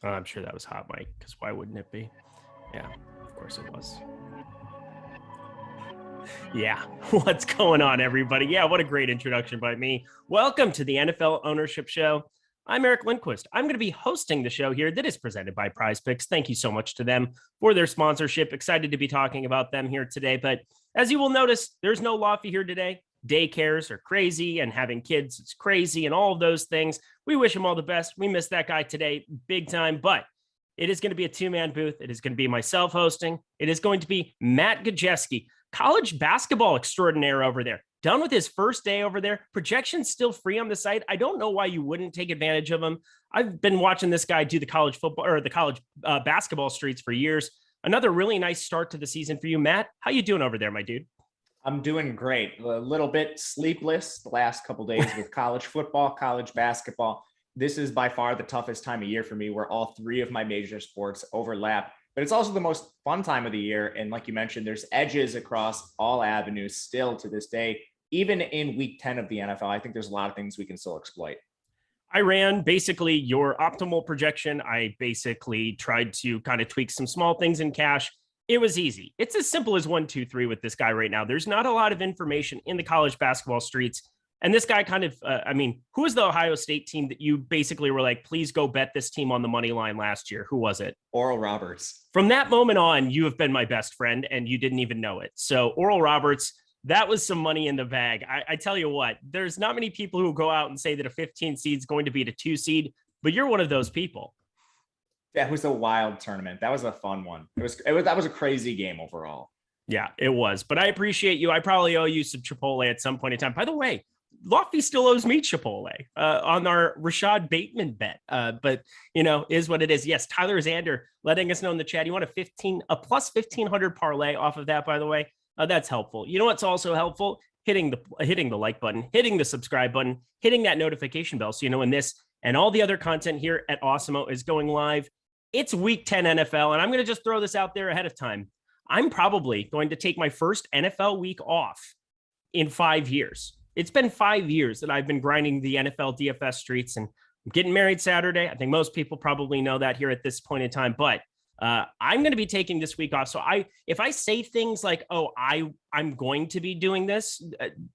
I'm sure that was hot, Mike, because why wouldn't it be? Yeah, of course it was. Yeah, what's going on, everybody? Yeah, what a great introduction by me. Welcome to the NFL Ownership Show. I'm Eric Lindquist. I'm going to be hosting the show here that is presented by Prize Picks. Thank you so much to them for their sponsorship. Excited to be talking about them here today. But as you will notice, there's no Lofty here today. Daycares are crazy, and having kids is crazy, and all of those things. We wish him all the best. We miss that guy today big time, but it is going to be a two-man booth. It is going to be myself hosting. It is going to be Matt Gajewski, college basketball extraordinaire over there. Done with his first day over there. Projections still free on the site. I don't know why you wouldn't take advantage of him. I've been watching this guy do the college football or the college basketball streets for years. Another really nice start to the season for you, Matt. How you doing over there, my dude? I'm doing great. A little bit sleepless the last couple days with college football, college basketball. This is by far the toughest time of year for me, where all three of my major sports overlap. But it's also the most fun time of the year. And like you mentioned, there's edges across all avenues still to this day. Even in week 10 of the NFL, I think there's a lot of things we can still exploit. I ran basically your optimal projection. I basically tried to kind of tweak some small things in cash. It was easy. It's as simple as 1, 2, 3 with this guy right now. There's not a lot of information in the college basketball streets. And this guy kind of, who was the Ohio State team that you basically were like, please go bet this team on the money line last year? Who was it? Oral Roberts. From that moment on, you have been my best friend and you didn't even know it. So Oral Roberts, that was some money in the bag. I tell you what, there's not many people who go out and say that a 15 seed is going to beat a 2 seed, but you're one of those people. That was a wild tournament. That was a fun one. That was a crazy game overall. Yeah, it was. But I appreciate you. I probably owe you some Chipotle at some point in time. By the way, Lofty still owes me Chipotle on our Rashad Bateman bet. But, is what it is. Yes, Tyler Zander letting us know in the chat. You want a plus 1,500 parlay off of that, by the way. That's helpful. You know what's also helpful? Hitting the like button, hitting the subscribe button, hitting that notification bell. So, when this and all the other content here at Awesemo is going live, it's week 10 NFL. And I'm going to just throw this out there ahead of time. I'm probably going to take my first NFL week off in 5 years. It's been 5 years that I've been grinding the NFL DFS streets, and I'm getting married Saturday. I think most people probably know that here at this point in time, but I'm going to be taking this week off. So if I say things like, "Oh, I'm going to be doing this,"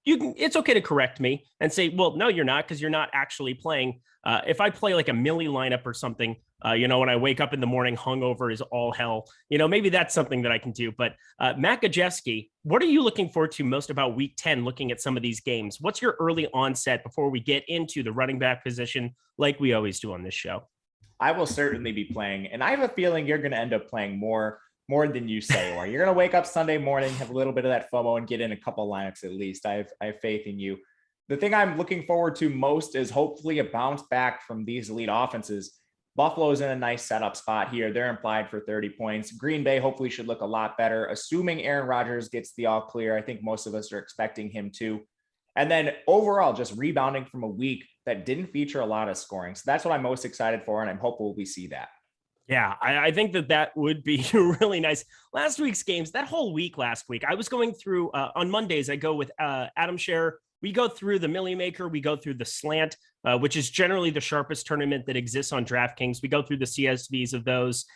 it's okay to correct me and say, "Well, no, you're not, because you're not actually playing." If I play like a Millie lineup or something, when I wake up in the morning, hungover is all hell. Maybe that's something that I can do. But Matt Gajewski, what are you looking forward to most about week 10, looking at some of these games? What's your early onset before we get into the running back position like we always do on this show? I will certainly be playing, and I have a feeling you're going to end up playing more than you say. Or you're going to wake up Sunday morning, have a little bit of that FOMO, and get in a couple lineups at least. I have faith in you. The thing I'm looking forward to most is hopefully a bounce back from these elite offenses. Buffalo's in a nice setup spot here. They're implied for 30 points. Green Bay hopefully should look a lot better, assuming Aaron Rodgers gets the all clear. I think most of us are expecting him to. And then overall, just rebounding from a week that didn't feature a lot of scoring. So that's what I'm most excited for, and I'm hopeful we see that. Yeah, I think that would be really nice. Last week's games, that whole week last week, I was going through, on Mondays, I go with Adam Scherer. We go through the Millie Maker. We go through the Slant, which is generally the sharpest tournament that exists on DraftKings. We go through the CSVs of those.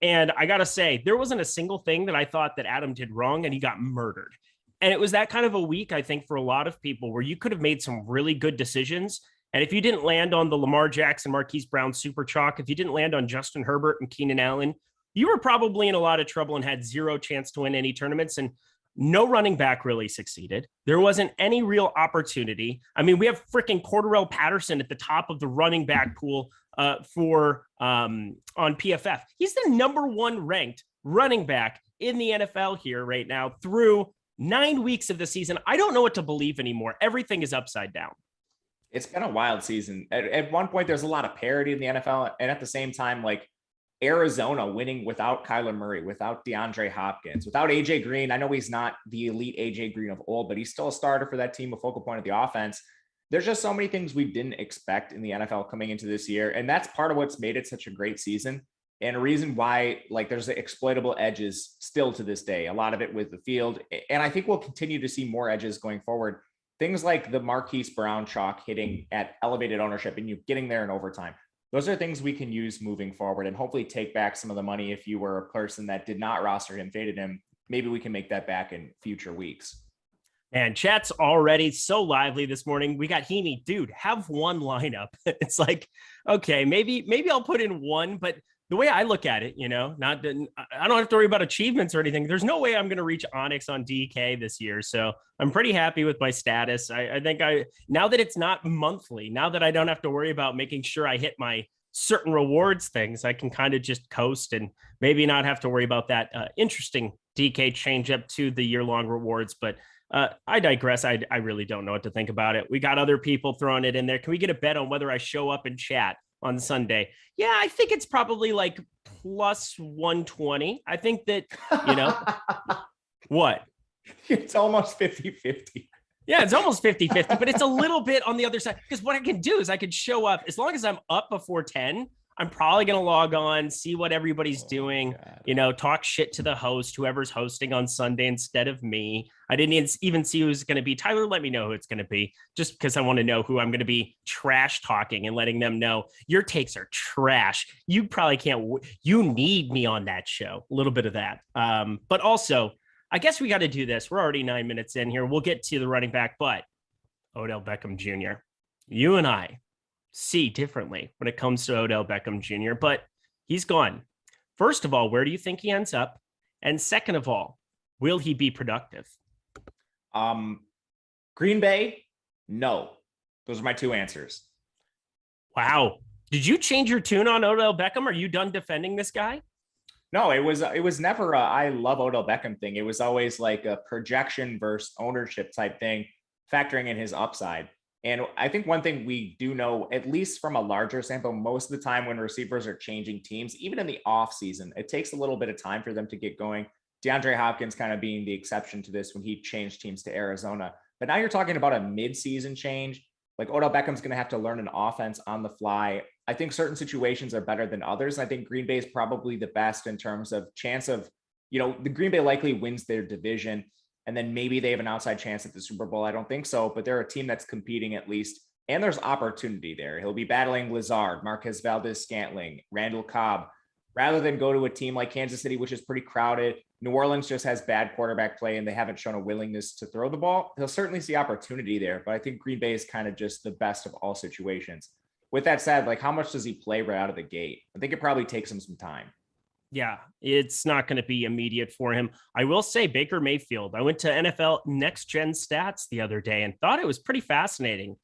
And I got to say, there wasn't a single thing that I thought that Adam did wrong, and he got murdered. And it was that kind of a week, I think, for a lot of people where you could have made some really good decisions. And if you didn't land on the Lamar Jackson, Marquise Brown super chalk, if you didn't land on Justin Herbert and Keenan Allen, you were probably in a lot of trouble and had zero chance to win any tournaments. And no running back really succeeded. There wasn't any real opportunity. I mean, we have freaking Cordarrelle Patterson at the top of the running back pool on PFF. He's the number 1 ranked running back in the NFL here right now through 9 weeks of the season. I don't know what to believe anymore. Everything is upside down. It's been a wild season. At one point, there's a lot of parity in the NFL. And at the same time, like Arizona winning without Kyler Murray, without DeAndre Hopkins, without AJ Green. I know he's not the elite AJ Green of old, but he's still a starter for that team, a focal point of the offense. There's just so many things we didn't expect in the NFL coming into this year. And that's part of what's made it such a great season. And a reason why, like, there's exploitable edges still to this day, a lot of it with the field. And I think we'll continue to see more edges going forward. Things like the Marquise Brown chalk hitting at elevated ownership and you getting there in overtime. those are things we can use moving forward and hopefully take back some of the money. If you were a person that did not roster him, faded him, maybe we can make that back in future weeks. And chat's already so lively this morning. We got Heaney, dude, have one lineup. It's like, okay, maybe I'll put in one, but the way I look at it, I don't have to worry about achievements or anything. There's no way I'm going to reach Onyx on DK this year. So I'm pretty happy with my status. I think now that it's not monthly, now that I don't have to worry about making sure I hit my certain rewards things, I can kind of just coast and maybe not have to worry about that interesting DK change up to the year-long rewards. But I digress. I really don't know what to think about it. We got other people throwing it in there. Can we get a bet on whether I show up in chat on Sunday? Yeah, I think it's probably like plus 120. I think that, what? It's almost 50-50. Yeah, it's almost 50-50, but it's a little bit on the other side. Because what I can do is I could show up, as long as I'm up before 10, I'm probably going to log on, see what everybody's doing, talk shit to the host, whoever's hosting on Sunday instead of me. I didn't even see who's going to be. Tyler, let me know who it's going to be, just because I want to know who I'm going to be trash talking and letting them know your takes are trash. You probably can't. You need me on that show. A little bit of that. But also, I guess we got to do this. We're already 9 minutes in here. We'll get to the running back, but Odell Beckham Jr., you and I see differently when it comes to Odell Beckham Jr., but he's gone. First of all, where do you think he ends up? And second of all, will he be productive? Green Bay, no. Those are my two answers. Wow. Did you change your tune on Odell Beckham? Are you done defending this guy? No, it was never a I love Odell Beckham thing. It was always like a projection versus ownership type thing, factoring in his upside. And I think one thing we do know, at least from a larger sample, most of the time when receivers are changing teams, even in the off season, it takes a little bit of time for them to get going. DeAndre Hopkins kind of being the exception to this when he changed teams to Arizona. But now you're talking about a mid-season change. Like Odell Beckham's going to have to learn an offense on the fly. I think certain situations are better than others. I think Green Bay is probably the best in terms of chance of, the Green Bay likely wins their division. And then maybe they have an outside chance at the Super Bowl. I don't think so, but they're a team that's competing at least. And there's opportunity there. He'll be battling Lazard, Marquez Valdez-Scantling, Randall Cobb, rather than go to a team like Kansas City, which is pretty crowded. New Orleans just has bad quarterback play and they haven't shown a willingness to throw the ball. He'll certainly see opportunity there, but I think Green Bay is kind of just the best of all situations. With that said, like how much does he play right out of the gate? I think it probably takes him some time. Yeah, it's not going to be immediate for him. I will say Baker Mayfield. I went to NFL Next Gen Stats the other day and thought it was pretty fascinating.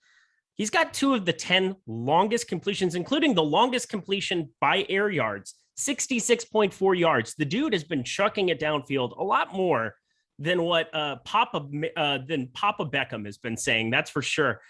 He's got 2 of the 10 longest completions, including the longest completion by air yards, 66.4 yards. The dude has been chucking it downfield a lot more than what Papa Beckham has been saying. That's for sure.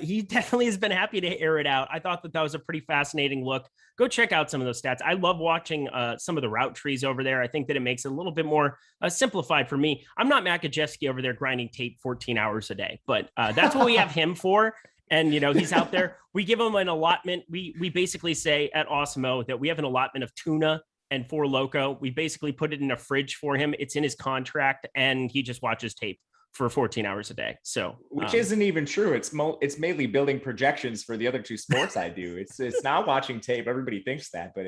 He definitely has been happy to air it out. I thought that was a pretty fascinating look. Go check out some of those stats. I love watching some of the route trees over there. I think that it makes it a little bit more simplified for me. I'm not Makajewski over there grinding tape 14 hours a day, but that's what we have him for. And, he's out there. We give him an allotment. We basically say at Awesemo that we have an allotment of tuna and 4 Loco. We basically put it in a fridge for him. It's in his contract and he just watches tape for 14 hours a day. So, which isn't even true. It's mainly building projections for the other 2 sports I do. It's not watching tape. Everybody thinks that, but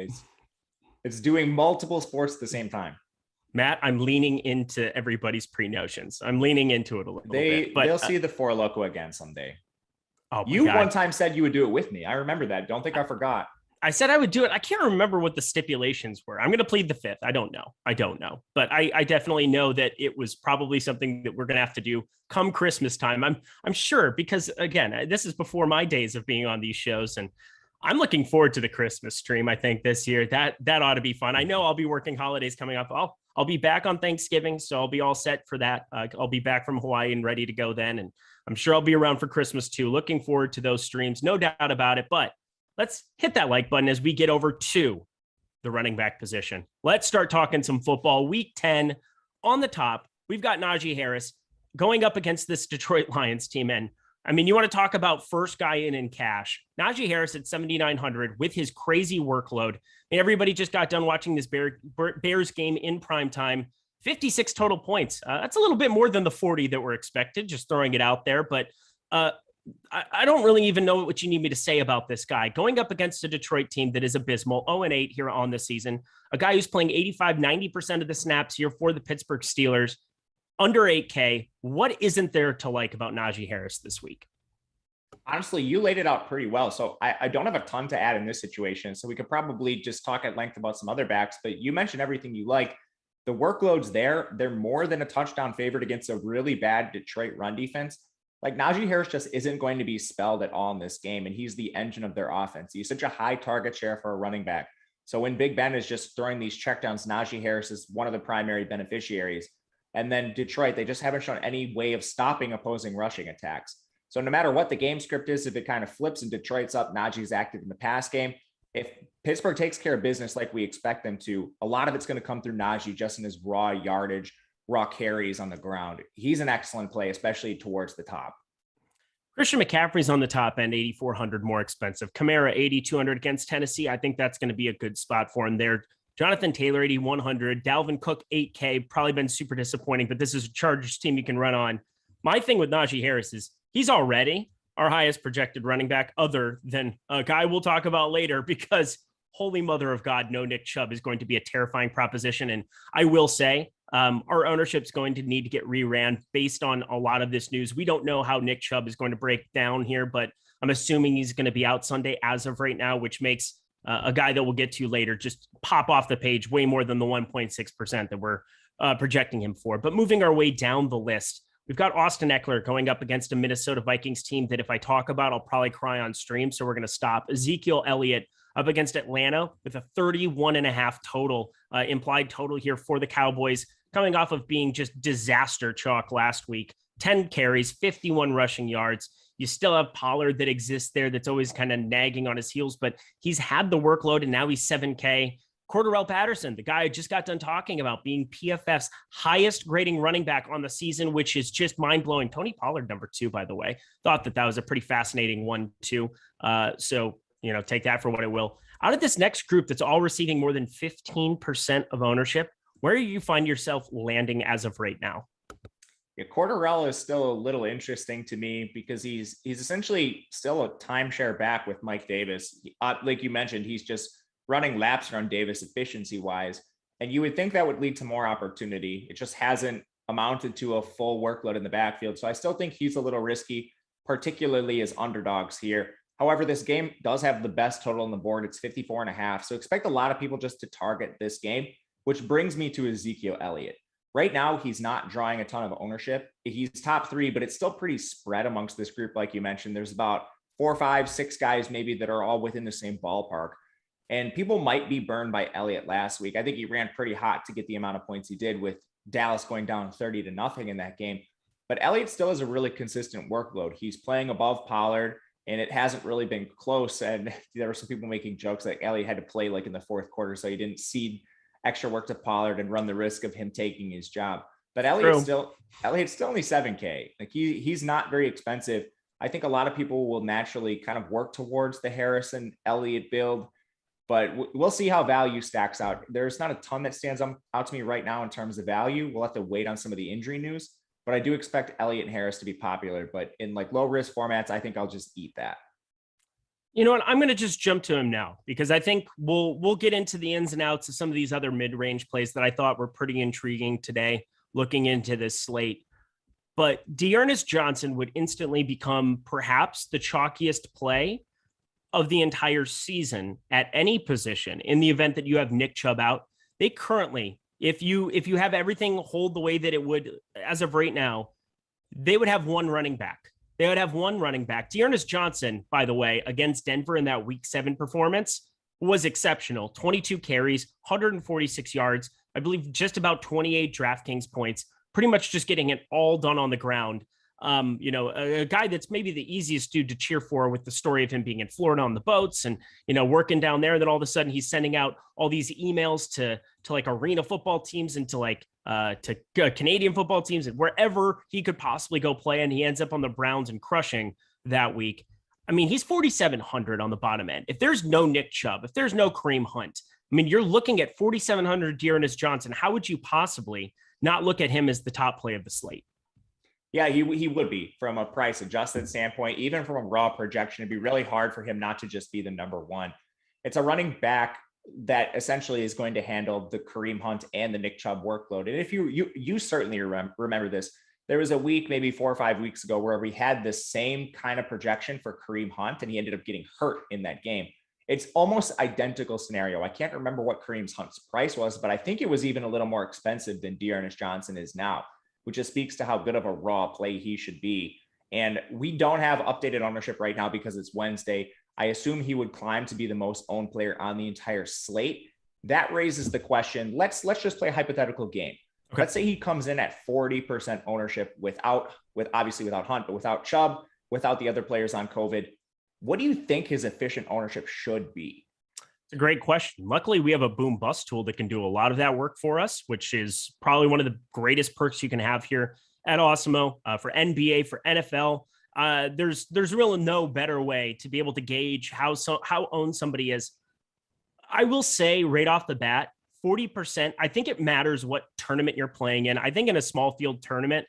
it's doing multiple sports at the same time. Matt, I'm leaning into everybody's pre-notions. I'm leaning into it a little bit. But they'll see the 4 Loco again someday. Oh, you one time said you would do it with me. I remember that. Don't think I forgot. I said I would do it. I can't remember what the stipulations were. I'm going to plead the 5th. I don't know. But I definitely know that it was probably something that we're going to have to do come Christmas time. I'm sure, because again, this is before my days of being on these shows, and I'm looking forward to the Christmas stream. I think this year that ought to be fun. I know I'll be working holidays coming up. I'll be back on Thanksgiving, so I'll be all set for that. I'll be back from Hawaii and ready to go then, and I'm sure I'll be around for Christmas too. Looking forward to those streams, no doubt about it. But let's hit that like button as we get over to the running back position. Let's start talking some football. Week 10 on the top, we've got Najee Harris going up against this Detroit Lions team. And I mean, you want to talk about first guy in cash. Najee Harris at 7,900 with his crazy workload. And everybody just got done watching this Bears game in prime time. 56 total points. That's a little bit more than the 40 that were expected, just throwing it out there. But I don't really even know what you need me to say about this guy. Going up against a Detroit team that is abysmal, 0-8 here on the season, a guy who's playing 85, 90% of the snaps here for the Pittsburgh Steelers, under 8K. What isn't there to like about Najee Harris this week? Honestly, you laid it out pretty well. So I don't have a ton to add in this situation. So we could probably just talk at length about some other backs, but you mentioned everything you like. The workload's there. They're more than a touchdown favorite against a really bad Detroit run defense. Like Najee Harris just isn't going to be spelled at all in this game. And he's the engine of their offense. He's such a high target share for a running back. So when Big Ben is just throwing these checkdowns, Najee Harris is one of the primary beneficiaries. And then Detroit, they just haven't shown any way of stopping opposing rushing attacks. So no matter what the game script is, if it kind of flips and Detroit's up, Najee's active in the pass game. If Pittsburgh takes care of business like we expect them to, a lot of it's going to come through Najee just in his raw yardage, raw carries on the ground. He's an excellent play, especially towards the top. Christian McCaffrey's on the top end, 8,400 more expensive. Kamara, 8,200 against Tennessee. I think that's going to be a good spot for him there. Jonathan Taylor, 8,100. Dalvin Cook, 8K. Probably been super disappointing, but this is a Chargers team you can run on. My thing with Najee Harris is he's already our highest projected running back, other than a guy we'll talk about later, because holy mother of God, no Nick Chubb is going to be a terrifying proposition. And I will say our ownership's going to need to get reran based on a lot of this news. We don't know how Nick Chubb is going to break down here, but I'm assuming he's going to be out Sunday as of right now, which makes a guy that we'll get to later just pop off the page way more than the 1.6% that we're projecting him for. But moving our way down the list, we've got Austin Eckler going up against a Minnesota Vikings team that if I talk about, I'll probably cry on stream. So we're going to stop. Ezekiel Elliott up against Atlanta with a 31.5 total, implied total here for the Cowboys, coming off of being just disaster chalk last week. 10 carries, 51 rushing yards. You still have Pollard that exists there that's always kind of nagging on his heels, but he's had the workload and now he's 7K. Cordarrelle Patterson, the guy I just got done talking about, being PFF's highest grading running back on the season, which is just mind-blowing. Tony Pollard, number 2, by the way. Thought that was a pretty fascinating one, too. So, take that for what it will. Out of this next group that's all receiving more than 15% of ownership, where do you find yourself landing as of right now? Yeah, Cordarrelle is still a little interesting to me because he's essentially still a timeshare back with Mike Davis. Like you mentioned, he's just running laps around Davis efficiency-wise, and you would think that would lead to more opportunity. It just hasn't amounted to a full workload in the backfield. So I still think he's a little risky, particularly as underdogs here. However, this game does have the best total on the board. It's 54.5. So expect a lot of people just to target this game, which brings me to Ezekiel Elliott. Right now, he's not drawing a ton of ownership. He's top 3, but it's still pretty spread amongst this group. Like you mentioned, there's about 4, 5, 6 guys maybe that are all within the same ballpark. And people might be burned by Elliott last week. I think he ran pretty hot to get the amount of points he did, with Dallas going down 30-0 in that game. But Elliott still has a really consistent workload. He's playing above Pollard, and it hasn't really been close. And there were some people making jokes that Elliott had to play like in the 4th quarter, so he didn't cede extra work to Pollard and run the risk of him taking his job. But Elliott's still only 7K. Like he's not very expensive. I think a lot of people will naturally kind of work towards the Harrison Elliott build, but we'll see how value stacks out. There's not a ton that stands out to me right now in terms of value. We'll have to wait on some of the injury news, but I do expect Elliott and Harris to be popular. But in like low risk formats, I think I'll just eat that. You know what? I'm going to just jump to him now because I think we'll get into the ins and outs of some of these other mid-range plays that I thought were pretty intriguing today looking into this slate. But D'Ernest Johnson would instantly become perhaps the chalkiest play of the entire season at any position in the event that you have Nick Chubb out. They currently, if you have everything hold the way that it would as of right now, they would have one running back. They would have one running back. D'Ernest Johnson, by the way, against Denver in that week 7 performance was exceptional. 22 carries, 146 yards, I believe just about 28 DraftKings points, pretty much just getting it all done on the ground. A guy that's maybe the easiest dude to cheer for with the story of him being in Florida on the boats and, working down there. And then all of a sudden he's sending out all these emails to like arena football teams and to Canadian football teams and wherever he could possibly go play. And he ends up on the Browns and crushing that week. I mean, he's 4,700 on the bottom end. If there's no Nick Chubb, if there's no Kareem Hunt, I mean, you're looking at 4,700 D'Ernest Johnson. How would you possibly not look at him as the top play of the slate? Yeah, he would be from a price adjusted standpoint, even from a raw projection. It'd be really hard for him not to just be the number one. It's a running back that essentially is going to handle the Kareem Hunt and the Nick Chubb workload. And if you certainly remember this, there was a week, maybe 4 or 5 weeks ago, where we had the same kind of projection for Kareem Hunt, and he ended up getting hurt in that game. It's almost identical scenario. I can't remember what Kareem Hunt's price was, but I think it was even a little more expensive than D'Ernest Johnson is now, which just speaks to how good of a raw play he should be. And we don't have updated ownership right now because it's Wednesday. I assume he would climb to be the most owned player on the entire slate. That raises the question. Let's just play a hypothetical game. Okay. Let's say he comes in at 40% ownership without Hunt, but without Chubb, without the other players on COVID. What do you think his efficient ownership should be? It's a great question. Luckily, we have a boom bust tool that can do a lot of that work for us, which is probably one of the greatest perks you can have here at Awesemo for NBA, for NFL. There's really no better way to be able to gauge how owned somebody is. I will say right off the bat, 40%, I think it matters what tournament you're playing in. I think in a small field tournament,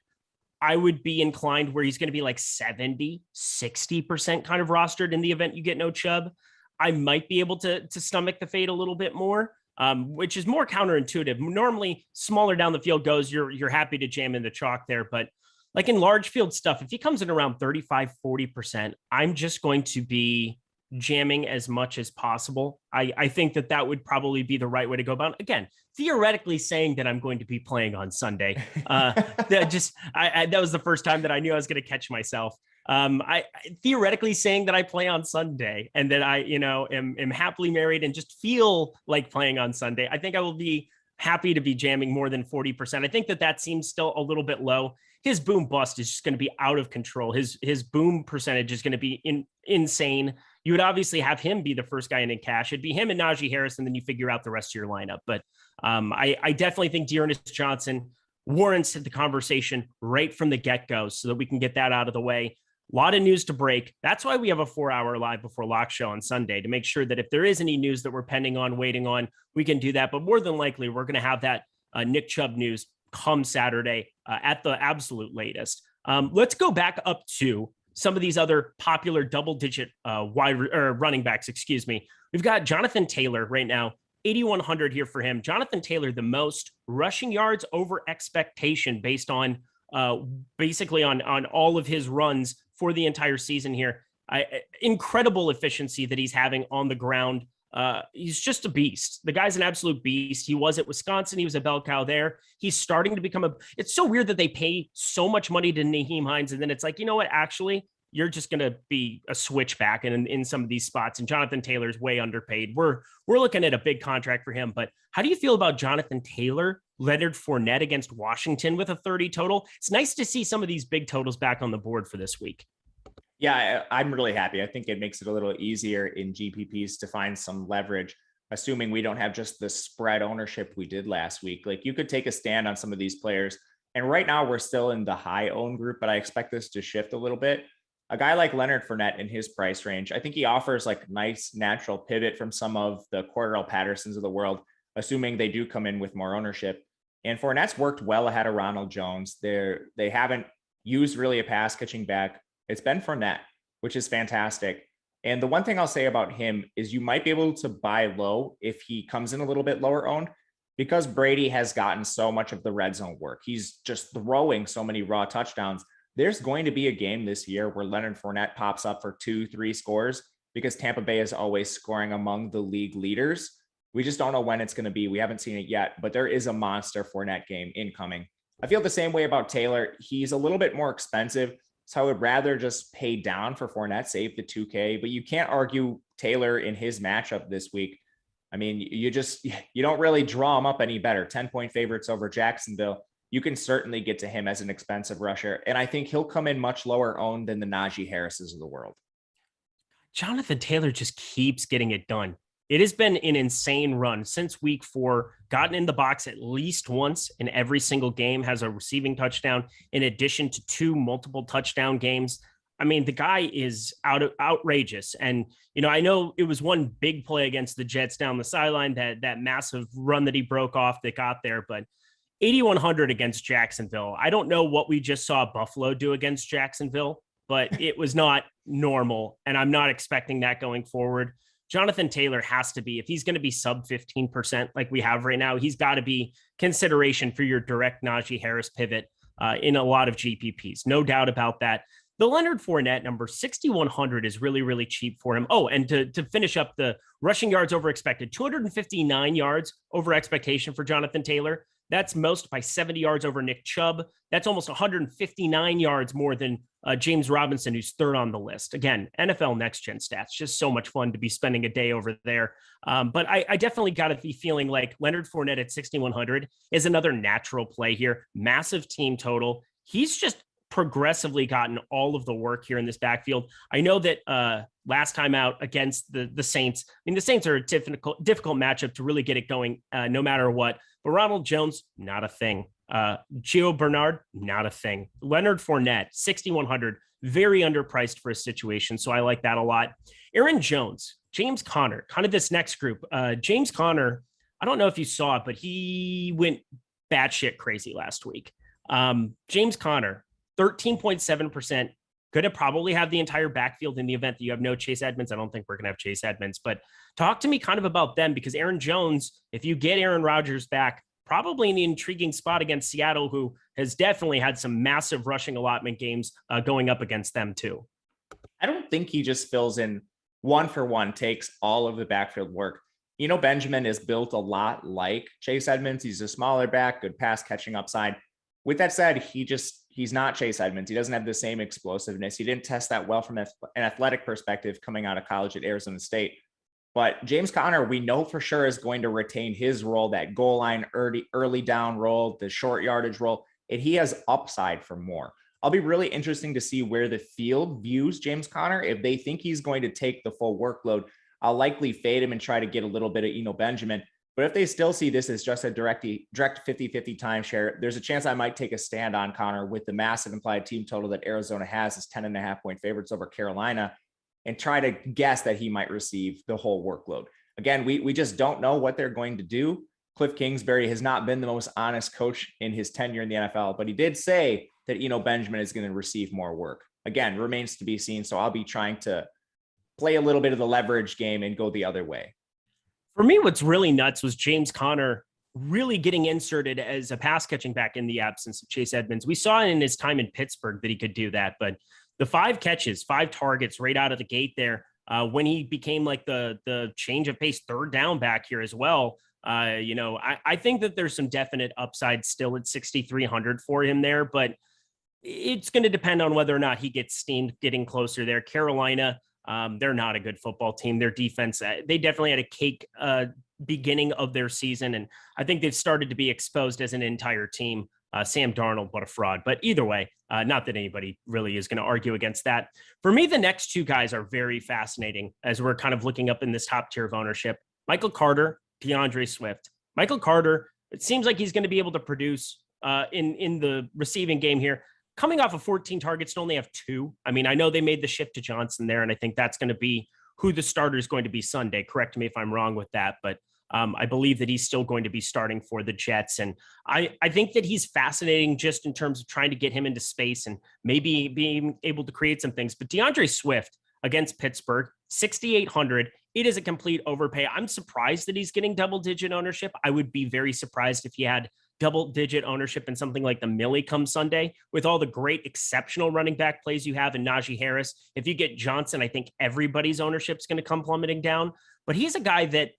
I would be inclined where he's going to be like 70, 60% kind of rostered in the event you get no Chubb. I might be able to stomach the fade a little bit more, which is more counterintuitive. Normally, smaller down the field goes, you're happy to jam in the chalk there. But like in large field stuff, if he comes in around 35, 40%, I'm just going to be jamming as much as possible. I think that would probably be the right way to go about it. Again, theoretically saying that I'm going to be playing on Sunday. That was the first time that I knew I was going to catch myself. I theoretically saying that I play on Sunday and that I, am happily married and just feel like playing on Sunday. I think I will be happy to be jamming more than 40%. I think that seems still a little bit low. His boom bust is just going to be out of control. His boom percentage is going to be insane. You would obviously have him be the first guy in cash. It'd be him and Najee Harris, and then you figure out the rest of your lineup. But I definitely think D'Ernest Johnson warrants the conversation right from the get-go so that we can get that out of the way. A lot of news to break. That's why we have a 4-hour live before lock show on Sunday, to make sure that if there is any news that we're pending on, waiting on, we can do that. But more than likely, we're going to have that Nick Chubb news come Saturday at the absolute latest. Let's go back up to some of these other popular double-digit running backs. Excuse me. We've got Jonathan Taylor right now, 8,100 here for him. Jonathan Taylor, the most rushing yards over expectation based on basically on all of his runs for the entire season here. Incredible efficiency that he's having on the ground. He's just a beast. The guy's an absolute beast. He was at Wisconsin. He was a bell cow there. He's starting to become it's so weird that they pay so much money to Nyheim Hines. And then it's like, you know what, actually, you're just going to be a switchback in some of these spots. And Jonathan Taylor's way underpaid. We're looking at a big contract for him. But how do you feel about Jonathan Taylor, Leonard Fournette against Washington with a 30 total? It's nice to see some of these big totals back on the board for this week. Yeah, I'm really happy. I think it makes it a little easier in GPPs to find some leverage, assuming we don't have just the spread ownership we did last week. Like, you could take a stand on some of these players. And right now we're still in the high own group, but I expect this to shift a little bit. A guy like Leonard Fournette in his price range, I think he offers like nice natural pivot from some of the Cordell Pattersons of the world, assuming they do come in with more ownership. And Fournette's worked well ahead of Ronald Jones. They haven't used really a pass catching back. It's been Fournette, which is fantastic. And the one thing I'll say about him is you might be able to buy low if he comes in a little bit lower owned, because Brady has gotten so much of the red zone work. He's just throwing so many raw touchdowns. There's going to be a game this year where Leonard Fournette pops up for 2-3 scores, because Tampa Bay is always scoring among the league leaders. We just don't know when it's going to be. We haven't seen it yet, but there is a monster Fournette game incoming. I feel the same way about Taylor. He's a little bit more expensive, so I would rather just pay down for Fournette, save the 2K, but you can't argue Taylor in his matchup this week. I mean, you don't really draw him up any better. 10-point favorites over Jacksonville. You can certainly get to him as an expensive rusher. And I think he'll come in much lower owned than the Najee Harrises of the world. Jonathan Taylor just keeps getting it done. It has been an insane run since week 4, gotten in the box at least once in every single game, has a receiving touchdown in addition to 2 multiple touchdown games. I mean, the guy is outrageous. And, I know it was one big play against the Jets down the sideline, that massive run that he broke off that got there, but 8,100 against Jacksonville. I don't know what we just saw Buffalo do against Jacksonville, but it was not normal. And I'm not expecting that going forward. Jonathan Taylor has to be, if he's going to be sub 15% like we have right now, he's got to be consideration for your direct Najee Harris pivot in a lot of GPPs. No doubt about that. The Leonard Fournette number 6,100 is really, really cheap for him. Oh, and to finish up the rushing yards over expected, 259 yards over expectation for Jonathan Taylor. That's most by 70 yards over Nick Chubb. That's almost 159 yards more than James Robinson, who's third on the list. Again, NFL Next Gen stats, just so much fun to be spending a day over there. But I definitely got to be feeling like Leonard Fournette at 6,100 is another natural play here. Massive team total. He's just progressively gotten all of the work here in this backfield. I know that last time out against the Saints, I mean, the Saints are a difficult matchup to really get it going no matter what. But Ronald Jones, not a thing. Gio Bernard, not a thing. Leonard Fournette, 6,100, very underpriced for a situation. So I like that a lot. Aaron Jones, James Conner, kind of this next group. James Conner, I don't know if you saw it, but he went batshit crazy last week. James Conner, 13.7%. Going to probably have the entire backfield in the event that you have no Chase Edmonds. I don't think we're going to have Chase Edmonds, but talk to me kind of about them, because Aaron Jones, if you get Aaron Rodgers back, probably in the intriguing spot against Seattle, who has definitely had some massive rushing allotment games going up against them too. I don't think he just fills in one for one, takes all of the backfield work. Benjamin is built a lot like Chase Edmonds. He's a smaller back, good pass catching upside. With that said, he's not Chase Edmonds. He doesn't have the same explosiveness. He didn't test that well from an athletic perspective coming out of college at Arizona State. But James Conner, we know for sure, is going to retain his role, that goal line early down role, the short yardage role, and he has upside for more. I'll be really interesting to see where the field views James Conner. If they think he's going to take the full workload, I'll likely fade him and try to get a little bit of Benjamin. But if they still see this as just a direct 50-50 timeshare, there's a chance I might take a stand on Conner with the massive implied team total that Arizona has as 10.5 point favorites over Carolina, and try to guess that he might receive the whole workload. Again, we just don't know what they're going to do. Cliff Kingsbury has not been the most honest coach in his tenure in the NFL, but he did say that Benjamin is going to receive more work. Again, remains to be seen. So I'll be trying to play a little bit of the leverage game and go the other way. For me, what's really nuts was James Conner really getting inserted as a pass catching back in the absence of Chase Edmonds. We saw in his time in Pittsburgh that he could do that, but the 5 catches, 5 targets right out of the gate there, when he became like the change of pace third down back here as well. I think that there's some definite upside still at 6,300 for him there, but it's going to depend on whether or not he gets steamed getting closer there. Carolina, they're not a good football team. Their defense, they definitely had a cake beginning of their season, and I think they've started to be exposed as an entire team. Sam Darnold, what a fraud. But either way, not that anybody really is going to argue against that. For me, the next 2 guys are very fascinating as we're kind of looking up in this top tier of ownership. Michael Carter, DeAndre Swift. Michael Carter, it seems like he's going to be able to produce in the receiving game here. Coming off of 14 targets to only have 2. I mean, I know they made the shift to Johnson there, and I think that's going to be who the starter is going to be Sunday. Correct me if I'm wrong with that, but I believe that he's still going to be starting for the Jets. And I think that he's fascinating just in terms of trying to get him into space and maybe being able to create some things. But DeAndre Swift against Pittsburgh, 6,800. It is a complete overpay. I'm surprised that he's getting double-digit ownership. I would be very surprised if he had double-digit ownership in something like the Millie come Sunday, with all the great exceptional running back plays you have in Najee Harris. If you get Johnson, I think everybody's ownership is going to come plummeting down. But he's a guy that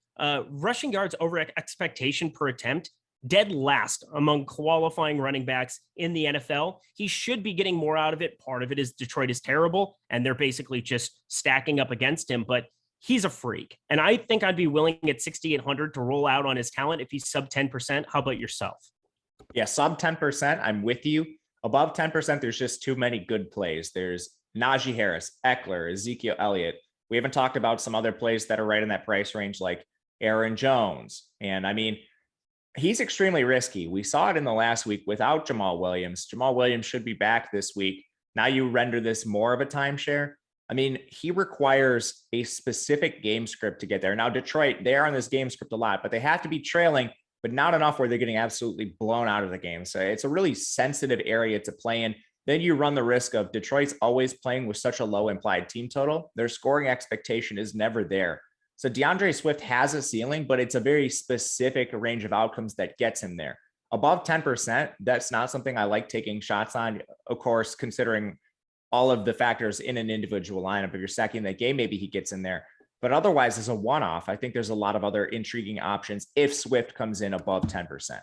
rushing yards over expectation per attempt, dead last among qualifying running backs in the NFL. He should be getting more out of it. Part of it is Detroit is terrible, and they're basically just stacking up against him. But he's a freak. And I think I'd be willing at 6,800 to roll out on his talent if he's sub 10%. How about yourself? Yeah, sub 10%. I'm with you. Above 10%, there's just too many good plays. There's Najee Harris, Eckler, Ezekiel Elliott. We haven't talked about some other plays that are right in that price range, like Aaron Jones. And I mean, he's extremely risky. We saw it in the last week without Jamal Williams. Jamal Williams should be back this week. Now you render this more of a timeshare. I mean, he requires a specific game script to get there. Now, Detroit, they are on this game script a lot, but they have to be trailing but not enough where they're getting absolutely blown out of the game. So it's a really sensitive area to play in. Then you run the risk of Detroit's always playing with such a low implied team total. Their scoring expectation is never there. So DeAndre Swift has a ceiling, but it's a very specific range of outcomes that gets him there. Above 10%, that's not something I like taking shots on. Of course, considering all of the factors in an individual lineup. If you're stacking that game, maybe he gets in there. But otherwise, as a one-off, I think there's a lot of other intriguing options if Swift comes in above 10%.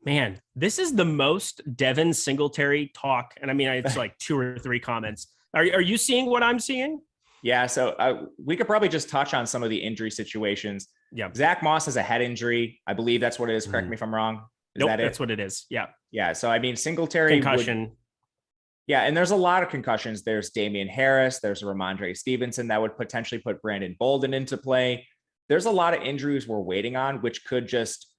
Man, this is the most Devin Singletary talk. And I mean, it's like 2 or 3 comments. Are you seeing what I'm seeing? Yeah, so we could probably just touch on some of the injury situations. Yeah, Zach Moss has a head injury. I believe that's what it is. Correct me if I'm wrong. Nope, that's what it is. Yeah. Yeah. So, I mean, Singletary. Concussion. Yeah. And there's a lot of concussions. There's Damian Harris. There's Ramondre Stevenson that would potentially put Brandon Bolden into play. There's a lot of injuries we're waiting on, which could just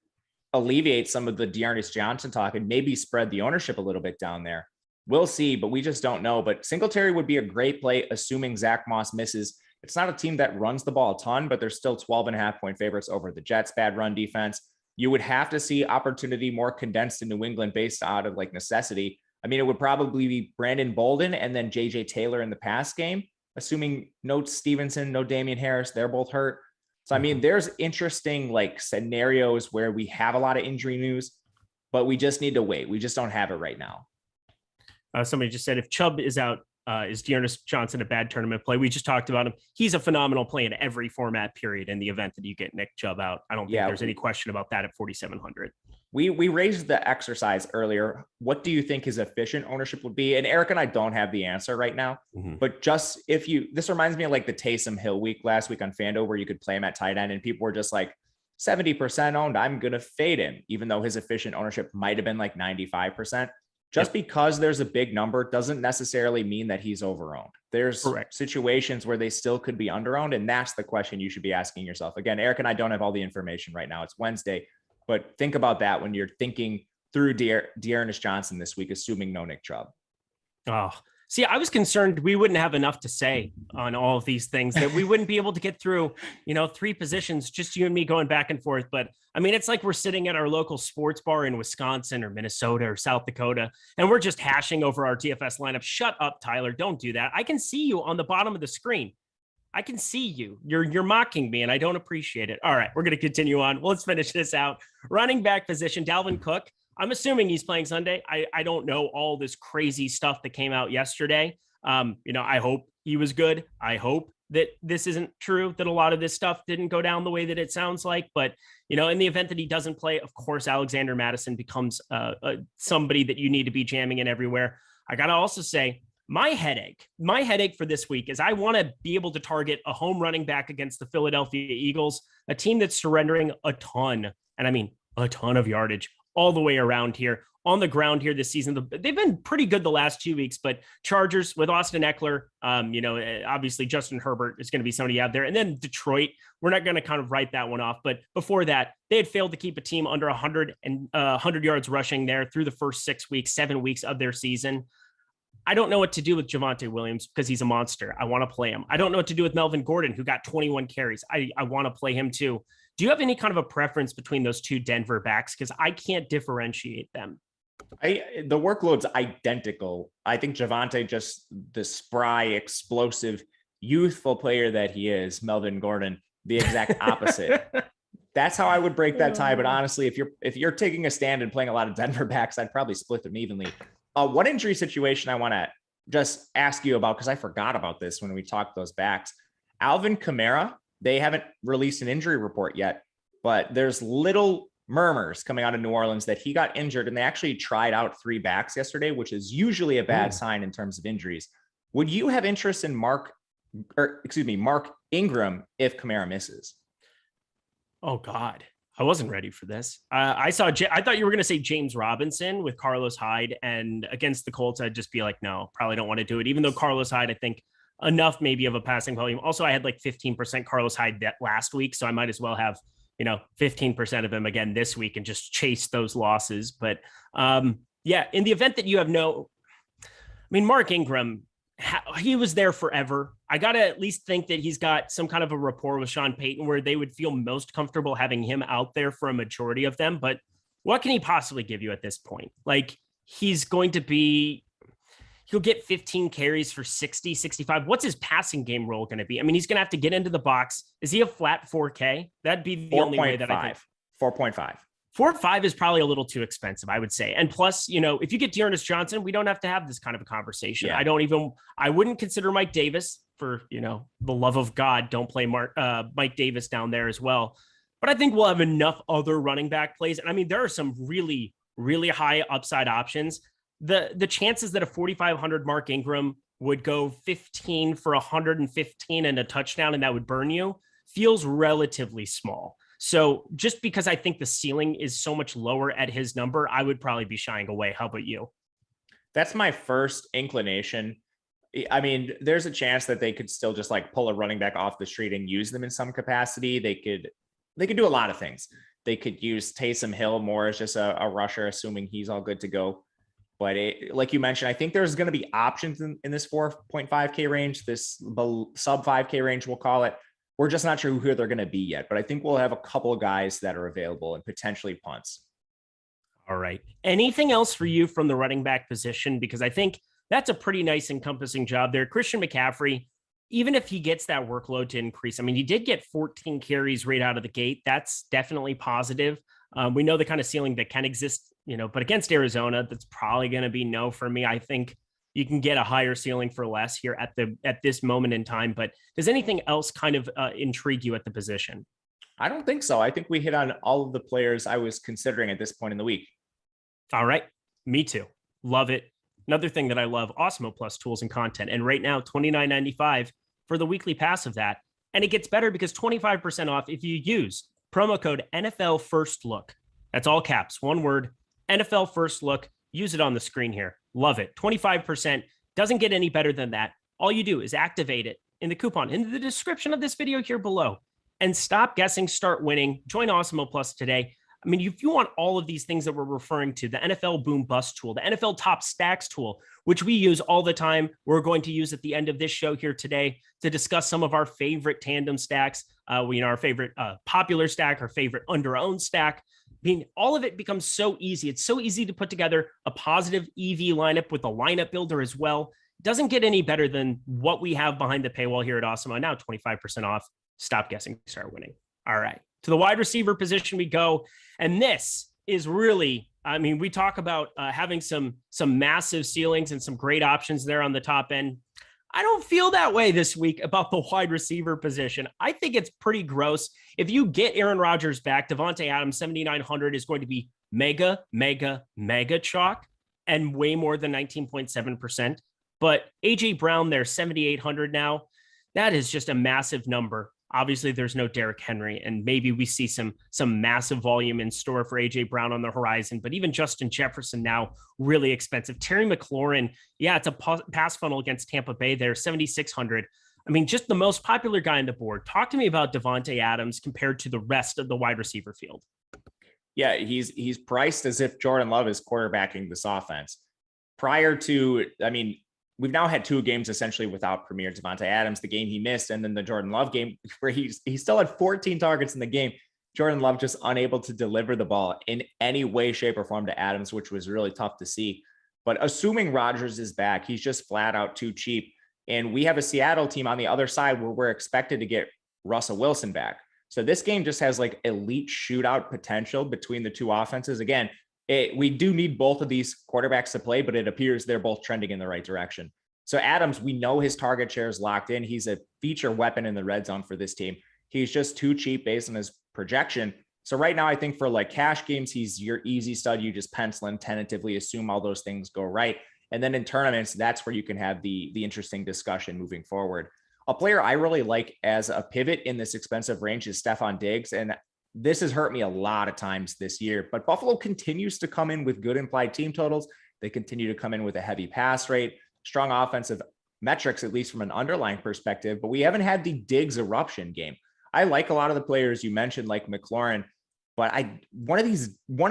alleviate some of the Dearness Johnson talk and maybe spread the ownership a little bit down there. We'll see, but we just don't know. But Singletary would be a great play, assuming Zach Moss misses. It's not a team that runs the ball a ton, but they're still 12.5-point favorites over the Jets' bad run defense. You would have to see opportunity more condensed in New England based out of like necessity. I mean, it would probably be Brandon Bolden and then JJ Taylor in the pass game, assuming no Stevenson, no Damian Harris. They're both hurt. So, I mean, there's interesting like scenarios where we have a lot of injury news, but we just need to wait. We just don't have it right now. Somebody just said if Chubb is out, is Dearness Johnson a bad tournament play? We just talked about him. He's a phenomenal play in every format, period, in the event that you get Nick Chubb out. I don't think there's any question about that at 4,700. We raised the exercise earlier. What do you think his efficient ownership would be? And Eric and I don't have the answer right now, but just this reminds me of like the Taysom Hill week last week on FanDuel where you could play him at tight end and people were just like 70% owned. I'm going to fade him, even though his efficient ownership might've been like 95%. Just because there's a big number doesn't necessarily mean that he's overowned. There's situations where they still could be underowned. And that's the question you should be asking yourself. Again, Eric and I don't have all the information right now. It's Wednesday, but think about that when you're thinking through Dearness Johnson this week, assuming no Nick Chubb. Oh, see, I was concerned we wouldn't have enough to say on all of these things, that we wouldn't be able to get through, 3 positions, just you and me going back and forth. But I mean, it's like we're sitting at our local sports bar in Wisconsin or Minnesota or South Dakota, and we're just hashing over our DFS lineup. Shut up, Tyler. Don't do that. I can see you on the bottom of the screen. I can see you. You're mocking me, and I don't appreciate it. All right, we're going to continue on. Well, let's finish this out. Running back position, Dalvin Cook. I'm assuming he's playing Sunday. I don't know all this crazy stuff that came out yesterday. I hope he was good. I hope that this isn't true, that a lot of this stuff didn't go down the way that it sounds like. But, in the event that he doesn't play, of course, Alexander Madison becomes somebody that you need to be jamming in everywhere. I got to also say, my headache for this week is I want to be able to target a home running back against the Philadelphia Eagles, a team that's surrendering a ton, and I mean a ton of yardage all the way around here on the ground here this season. They've been pretty good the last 2 weeks, but Chargers with Austin Eckler, obviously Justin Herbert is going to be somebody out there. And then Detroit, we're not going to kind of write that one off. But before that, they had failed to keep a team under 100 yards rushing there through the first 7 weeks of their season. I don't know what to do with Javonte Williams because he's a monster. I want to play him. I don't know what to do with Melvin Gordon, who got 21 carries. I want to play him too. Do you have any kind of a preference between those two Denver backs? Because I can't differentiate them. The workload's identical. I think Javonte, just the spry, explosive, youthful player that he is, Melvin Gordon, the exact opposite. That's how I would break that tie. But honestly, if you're taking a stand and playing a lot of Denver backs, I'd probably split them evenly. One injury situation I want to just ask you about, because I forgot about this when we talked those backs. Alvin Kamara, they haven't released an injury report yet, but there's little murmurs coming out of New Orleans that he got injured, and they actually tried out 3 backs yesterday, which is usually a bad sign in terms of injuries. Would you have interest in Mark Ingram if Kamara misses? Oh God, I wasn't ready for this. I thought you were going to say James Robinson with Carlos Hyde, and against the Colts, I'd just be like, no, probably don't want to do it. Even though Carlos Hyde, I think enough maybe of a passing volume. Also, I had like 15% Carlos Hyde that last week, so I might as well have 15% of him again this week and just chase those losses. But in the event that you have Mark Ingram, he was there forever. I got to at least think that he's got some kind of a rapport with Sean Payton where they would feel most comfortable having him out there for a majority of them. But what can he possibly give you at this point? Like, he's going to be, he'll get 15 carries for 60, 65. What's his passing game role going to be? I mean, he's going to have to get into the box. Is he a flat 4K? That'd be the only way that I think. 4.5. 4.5 is probably a little too expensive, I would say. And plus, if you get Dearness Johnson, we don't have to have this kind of a conversation. Yeah. I wouldn't consider Mike Davis for, the love of God, don't play Mike Davis down there as well. But I think we'll have enough other running back plays. And I mean, there are some really, really high upside options. The chances that a 4,500 Mark Ingram would go 15 for 115 and a touchdown and that would burn you feels relatively small. So just because I think the ceiling is so much lower at his number, I would probably be shying away. How about you? That's my first inclination. I mean, there's a chance that they could still just like pull a running back off the street and use them in some capacity. They could do a lot of things. They could use Taysom Hill more as just a rusher, assuming he's all good to go. But like you mentioned, I think there's going to be options in this 4.5K range, this sub 5K range, we'll call it. We're just not sure who they're going to be yet, but I think we'll have a couple of guys that are available and potentially punts. All right. Anything else for you from the running back position? Because I think that's a pretty nice encompassing job there. Christian McCaffrey, even if he gets that workload to increase, I mean, he did get 14 carries right out of the gate. That's definitely positive. We know the kind of ceiling that can exist, but against Arizona, that's probably going to be no for me. I think you can get a higher ceiling for less here at this moment in time. But does anything else kind of intrigue you at the position? I don't think so. I think we hit on all of the players I was considering at this point in the week. All right. Me too. Love it. Another thing that I love, Awesemo Plus tools and content. And right now, $29.95 for the weekly pass of that. And it gets better because 25% off if you use promo code NFL First Look. That's all caps, one word, NFL First Look. Use it on the screen here. Love it. 25%. Doesn't get any better than that. All you do is activate it in the coupon in the description of this video here below and stop guessing, start winning. Join Awesemo Plus today. I mean, if you want all of these things that we're referring to, the NFL Boom Bust tool, the NFL Top Stacks tool, which we use all the time, we're going to use at the end of this show here today to discuss some of our favorite tandem stacks, our favorite popular stack, our favorite under-owned stack. I mean, all of it becomes so easy. It's so easy to put together a positive EV lineup with a lineup builder as well. It doesn't get any better than what we have behind the paywall here at Awesemo. Now 25% off. Stop guessing, start winning. All right. To the wide receiver position we go. And this is really, I mean, we talk about having some massive ceilings and some great options there on the top end. I don't feel that way this week about the wide receiver position. I think it's pretty gross. If you get Aaron Rodgers back, Davante Adams, 7,900 is going to be mega, mega, mega chalk and way more than 19.7%. But AJ Brown there, 7,800 now. That is just a massive number. Obviously, there's no Derrick Henry, and maybe we see some massive volume in store for AJ Brown on the horizon. But even Justin Jefferson now really expensive. Terry McLaurin, yeah, it's a pass funnel against Tampa Bay there, 7,600. I mean, just the most popular guy on the board. Talk to me about Davante Adams compared to the rest of the wide receiver field. Yeah, he's priced as if Jordan Love is quarterbacking this offense. Prior to, I mean, we've now had 2 games essentially without Premier Davante Adams, the game he missed, and then the Jordan Love game where he still had 14 targets in the game. Jordan Love just unable to deliver the ball in any way, shape, or form to Adams, which was really tough to see. But assuming Rodgers is back, he's just flat out too cheap. And we have a Seattle team on the other side where we're expected to get Russell Wilson back. So this game just has like elite shootout potential between the two offenses. Again, we do need both of these quarterbacks to play, but it appears they're both trending in the right direction. So Adams, we know his target share is locked in. He's a feature weapon in the red zone for this team. He's just too cheap based on his projection. So right now, I think for like cash games, he's your easy stud. You just pencil in, tentatively assume all those things go right. And then in tournaments, that's where you can have the interesting discussion moving forward. A player I really like as a pivot in this expensive range is Stephon Diggs. And this has hurt me a lot of times this year, but Buffalo continues to come in with good implied team totals. They continue to come in with a heavy pass rate, strong offensive metrics, at least from an underlying perspective, but we haven't had the Diggs eruption game. I like a lot of the players you mentioned, like McLaurin. But one of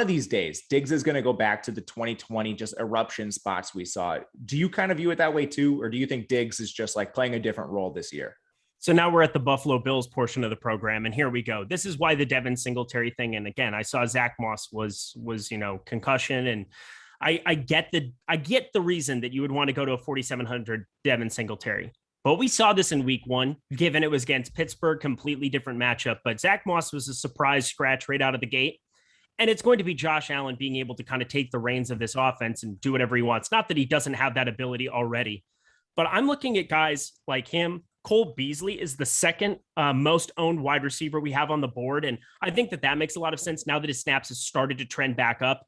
these days, Diggs is going to go back to the 2020 just eruption spots we saw. Do you kind of view it that way too? Or do you think Diggs is just like playing a different role this year? So now we're at the Buffalo Bills portion of the program, and here we go. This is why the Devin Singletary thing. And again, I saw Zach Moss was concussion, and I get the reason that you would want to go to a 4,700 Devin Singletary. But we saw this in week one, given it was against Pittsburgh, completely different matchup. But Zach Moss was a surprise scratch right out of the gate. And it's going to be Josh Allen being able to kind of take the reins of this offense and do whatever he wants. Not that he doesn't have that ability already, but I'm looking at guys like him. Cole Beasley is the second most owned wide receiver we have on the board. And I think that makes a lot of sense now that his snaps has started to trend back up.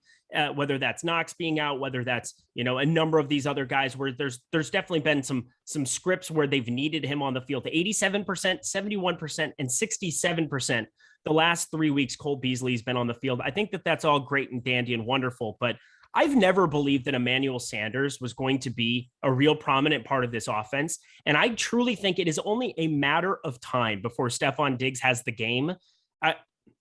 Whether that's Knox being out, whether that's, a number of these other guys where there's definitely been some scripts where they've needed him on the field. 87%, 71%, and 67%. The last 3 weeks, Cole Beasley's been on the field. I think that's all great and dandy and wonderful, but I've never believed that Emmanuel Sanders was going to be a real prominent part of this offense. And I truly think it is only a matter of time before Stephon Diggs has the game.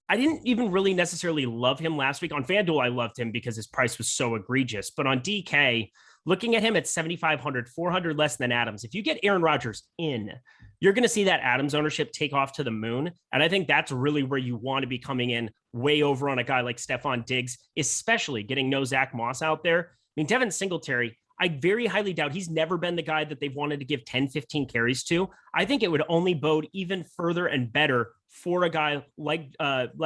I didn't even really necessarily love him last week. On FanDuel, I loved him because his price was so egregious. But on DK, looking at him at 7,500, 400 less than Adams, if you get Aaron Rodgers in, you're going to see that Adams ownership take off to the moon. And I think that's really where you want to be coming in way over on a guy like Stephon Diggs, especially getting no Zach Moss out there. I mean, Devin Singletary, I very highly doubt he's never been the guy that they've wanted to give 10, 15 carries to. I think it would only bode even further and better for a guy like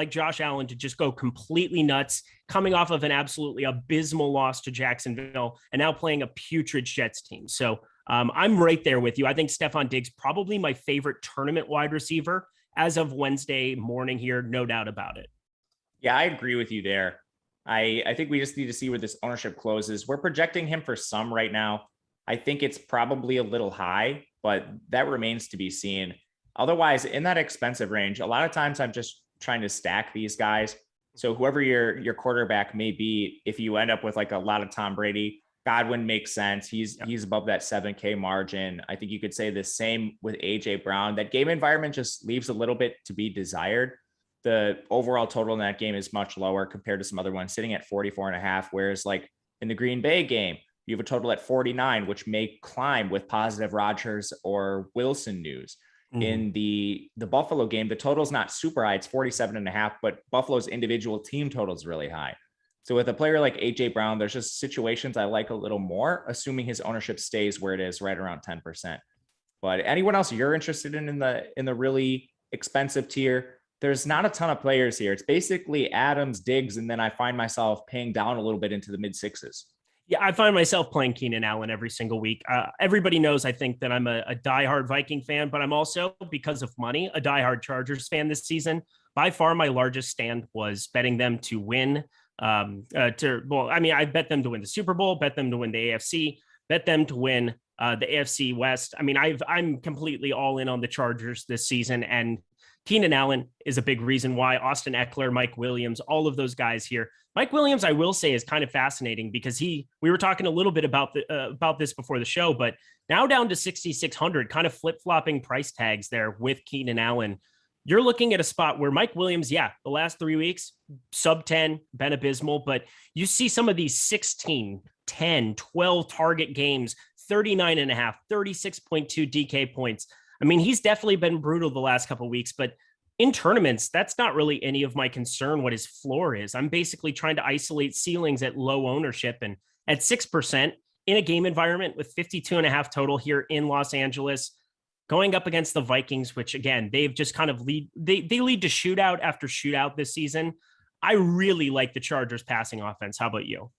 Josh Allen to just go completely nuts, coming off of an absolutely abysmal loss to Jacksonville and now playing a putrid Jets team. So I'm right there with you. I think Stephon Diggs, probably my favorite tournament wide receiver as of Wednesday morning here, no doubt about it. Yeah, I agree with you there. I think we just need to see where this ownership closes. We're projecting him for some right now. I think it's probably a little high, but that remains to be seen. Otherwise, in that expensive range, a lot of times I'm just trying to stack these guys. So whoever your quarterback may be, if you end up with like a lot of Tom Brady, Godwin makes sense. He's above that 7K margin. I think you could say the same with AJ Brown. That game environment just leaves a little bit to be desired. The overall total in that game is much lower compared to some other ones, sitting at 44.5. Whereas like in the Green Bay game, you have a total at 49, which may climb with positive Rodgers or Wilson news. Mm-hmm. In the Buffalo game, the total is not super high. It's 47.5, but Buffalo's individual team total is really high. So with a player like AJ Brown, there's just situations I like a little more, assuming his ownership stays where it is, right around 10%. But anyone else you're interested in the really expensive tier? There's not a ton of players here. It's basically Adams, Diggs, and then I find myself paying down a little bit into the mid sixes. Yeah, I find myself playing Keenan Allen every single week. Everybody knows, I think, that I'm a diehard Viking fan, but I'm also, because of money, a diehard Chargers fan this season. By far, my largest stand was betting them to win. I bet them to win the Super Bowl, bet them to win the AFC, bet them to win the AFC West. I mean, I'm completely all in on the Chargers this season, and Keenan Allen is a big reason why. Austin Eckler, Mike Williams, all of those guys here. Mike Williams, I will say, is kind of fascinating because we were talking a little bit about this before the show, but now down to 6,600, kind of flip-flopping price tags there with Keenan Allen. You're looking at a spot where Mike Williams, the last 3 weeks, sub 10, been abysmal, but you see some of these 16, 10, 12 target games, 39.5, 36.2 DK points. I mean, he's definitely been brutal the last couple of weeks, but in tournaments, that's not really any of my concern what his floor is. I'm basically trying to isolate ceilings at low ownership, and at 6% in a game environment with 52.5 total here in Los Angeles, going up against the Vikings, which again, they've just kind of lead to shootout after shootout this season. I really like the Chargers passing offense. How about you?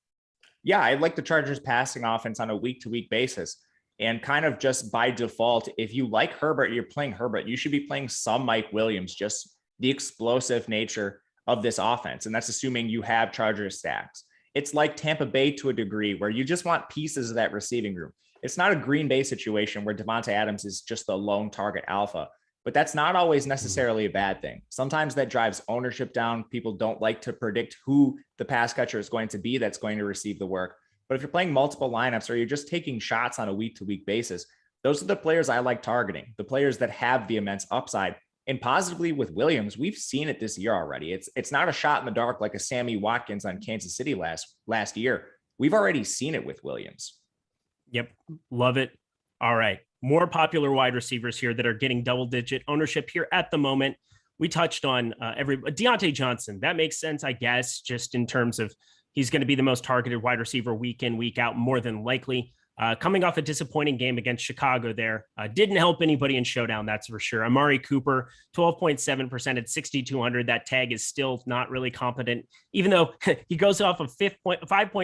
Yeah, I like the Chargers passing offense on a week-to-week basis. And kind of just by default, if you like Herbert, you're playing Herbert. You should be playing some Mike Williams, just the explosive nature of this offense. And that's assuming you have Chargers stacks. It's like Tampa Bay to a degree where you just want pieces of that receiving room. It's not a Green Bay situation where Devontae Adams is just the lone target alpha, but that's not always necessarily a bad thing. Sometimes that drives ownership down. People don't like to predict who the pass catcher is going to be that's going to receive the work. But if you're playing multiple lineups or you're just taking shots on a week-to-week basis, those are the players I like targeting, the players that have the immense upside. And positively with Williams, we've seen it this year already. It's not a shot in the dark like a Sammy Watkins on Kansas City last year. We've already seen it with Williams. Yep. Love it. All right. More popular wide receivers here that are getting double-digit ownership here at the moment. We touched on Deontay Johnson. That makes sense, I guess, just in terms of he's going to be the most targeted wide receiver week in, week out, more than likely. Coming off a disappointing game against Chicago there. Didn't help anybody in showdown, that's for sure. Amari Cooper, 12.7% at 6,200. That tag is still not really competent, even though he goes off of 5.7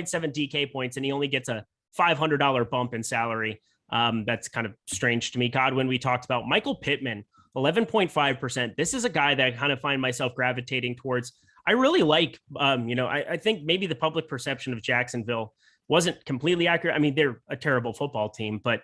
DK points and he only gets a $500 bump in salary. That's kind of strange to me. Godwin, we talked about. Michael Pittman, 11.5%. This is a guy that I kind of find myself gravitating towards. I really like, I think maybe the public perception of Jacksonville wasn't completely accurate. I mean, they're a terrible football team, but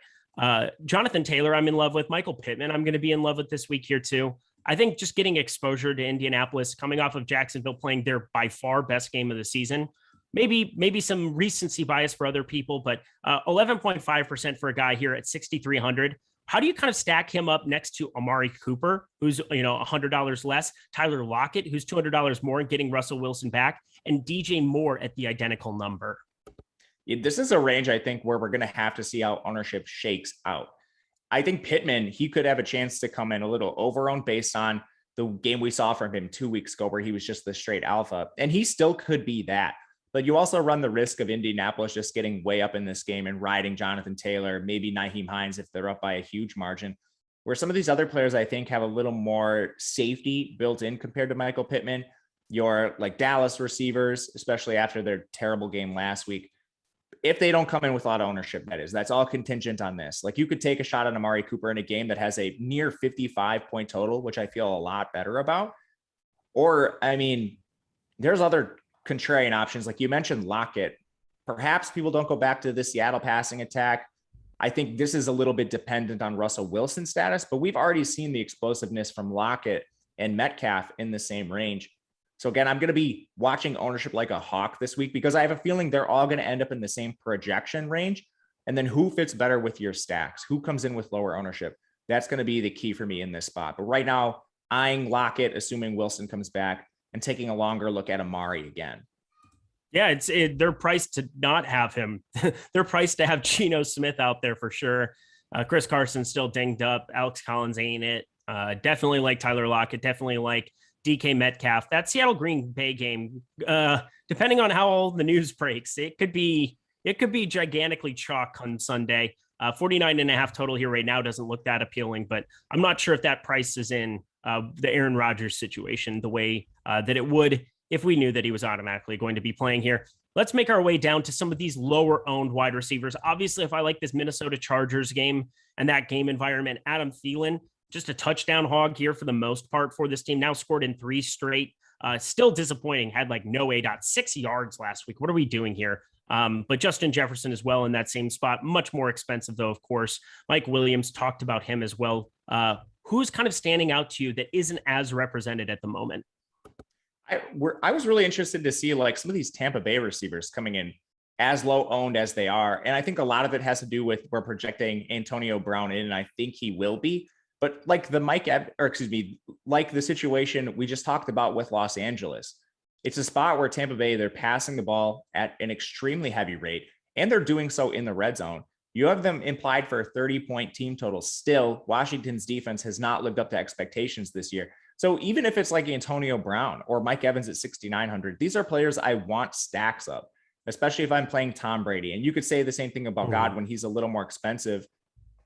Jonathan Taylor, I'm in love with. Michael Pittman, I'm going to be in love with this week here too. I think just getting exposure to Indianapolis, coming off of Jacksonville playing their by far best game of the season, maybe some recency bias for other people, but 11.5% for a guy here at 6,300. How do you kind of stack him up next to Amari Cooper, who's $100 less, Tyler Lockett, who's $200 more, and getting Russell Wilson back, and DJ Moore at the identical number? This is a range, I think, where we're going to have to see how ownership shakes out. I think Pittman, he could have a chance to come in a little overowned based on the game we saw from him 2 weeks ago, where he was just the straight alpha, and he still could be that. But you also run the risk of Indianapolis just getting way up in this game and riding Jonathan Taylor, maybe Nyheim Hines if they're up by a huge margin, where some of these other players, I think, have a little more safety built in compared to Michael Pittman. Your like Dallas receivers, especially after their terrible game last week, if they don't come in with a lot of ownership, that's all contingent on this. Like you could take a shot on Amari Cooper in a game that has a near 55-point total, which I feel a lot better about. Or, I mean, there's other contrarian options. Like you mentioned Lockett. Perhaps people don't go back to the Seattle passing attack. I think this is a little bit dependent on Russell Wilson's status, but we've already seen the explosiveness from Lockett and Metcalf in the same range. So again, I'm going to be watching ownership like a hawk this week because I have a feeling they're all going to end up in the same projection range. And then who fits better with your stacks? Who comes in with lower ownership? That's going to be the key for me in this spot. But right now, eyeing Lockett, assuming Wilson comes back, and taking a longer look at Amari again. Yeah, they're priced to not have him. They're priced to have Geno Smith out there for sure. Chris Carson's still dinged up. Alex Collins ain't it. Definitely like Tyler Lockett. Definitely like DK Metcalf. That Seattle Green Bay game, depending on how all the news breaks, it could be gigantically chalk on Sunday. 49.5 total here right now doesn't look that appealing, but I'm not sure if that price is in the Aaron Rodgers situation the way that it would if we knew that he was automatically going to be playing here. Let's make our way down to some of these lower owned wide receivers. Obviously, if I like this Minnesota Chargers game and that game environment, Adam Thielen, just a touchdown hog here for the most part for this team, now scored in 3 straight. Still disappointing, had like no A.6 yards last week. What are we doing here? But Justin Jefferson as well in that same spot, much more expensive though, of course. Mike Williams, talked about him as well. Who's kind of standing out to you that isn't as represented at the moment? I was really interested to see like some of these Tampa Bay receivers coming in as low owned as they are. And I think a lot of it has to do with we're projecting Antonio Brown in, and I think he will be. But like like the situation we just talked about with Los Angeles, it's a spot where Tampa Bay, they're passing the ball at an extremely heavy rate, and they're doing so in the red zone. You have them implied for a 30-point team total. Still, Washington's defense has not lived up to expectations this year. So even if it's like Antonio Brown or Mike Evans at 6,900, these are players I want stacks of, especially if I'm playing Tom Brady. And you could say the same thing about Godwin. He's a little more expensive.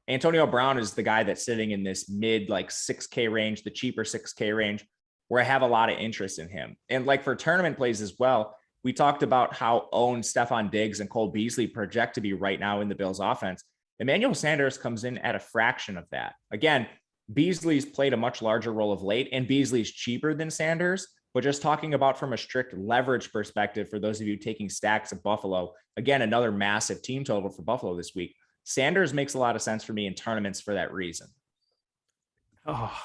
Antonio Brown is the guy that's sitting in this mid like 6K range, the cheaper 6K range, where I have a lot of interest in him. And like for tournament plays as well, we talked about how owned Stephon Diggs and Cole Beasley project to be right now in the Bills offense. Emmanuel Sanders comes in at a fraction of that. Again, Beasley's played a much larger role of late, and Beasley's cheaper than Sanders. But just talking about from a strict leverage perspective, for those of you taking stacks of Buffalo, again, another massive team total for Buffalo this week. Sanders makes a lot of sense for me in tournaments for that reason. Oh,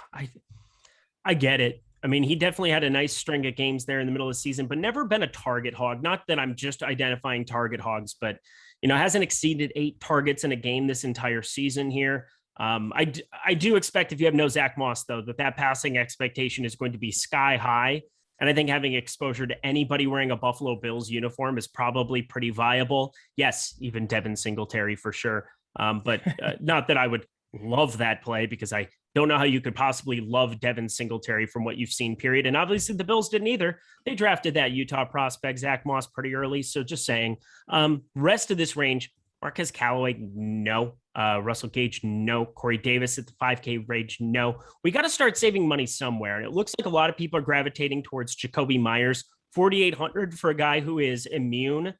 I get it. I mean, he definitely had a nice string of games there in the middle of the season, but never been a target hog. Not that I'm just identifying target hogs, but, hasn't exceeded 8 targets in a game this entire season here. I do expect, if you have no Zach Moss, though, that passing expectation is going to be sky high. And I think having exposure to anybody wearing a Buffalo Bills uniform is probably pretty viable. Yes, even Devin Singletary for sure. But not that I would love that play, because I don't know how you could possibly love Devin Singletary from what you've seen, period. And obviously the Bills didn't either. They drafted that Utah prospect, Zach Moss, pretty early. So just saying, rest of this range, Marquez Callaway, no. Russell Gage, no. Corey Davis at the 5K range, no. We got to start saving money somewhere. And it looks like a lot of people are gravitating towards Jacoby Myers, 4,800 for a guy who is immune,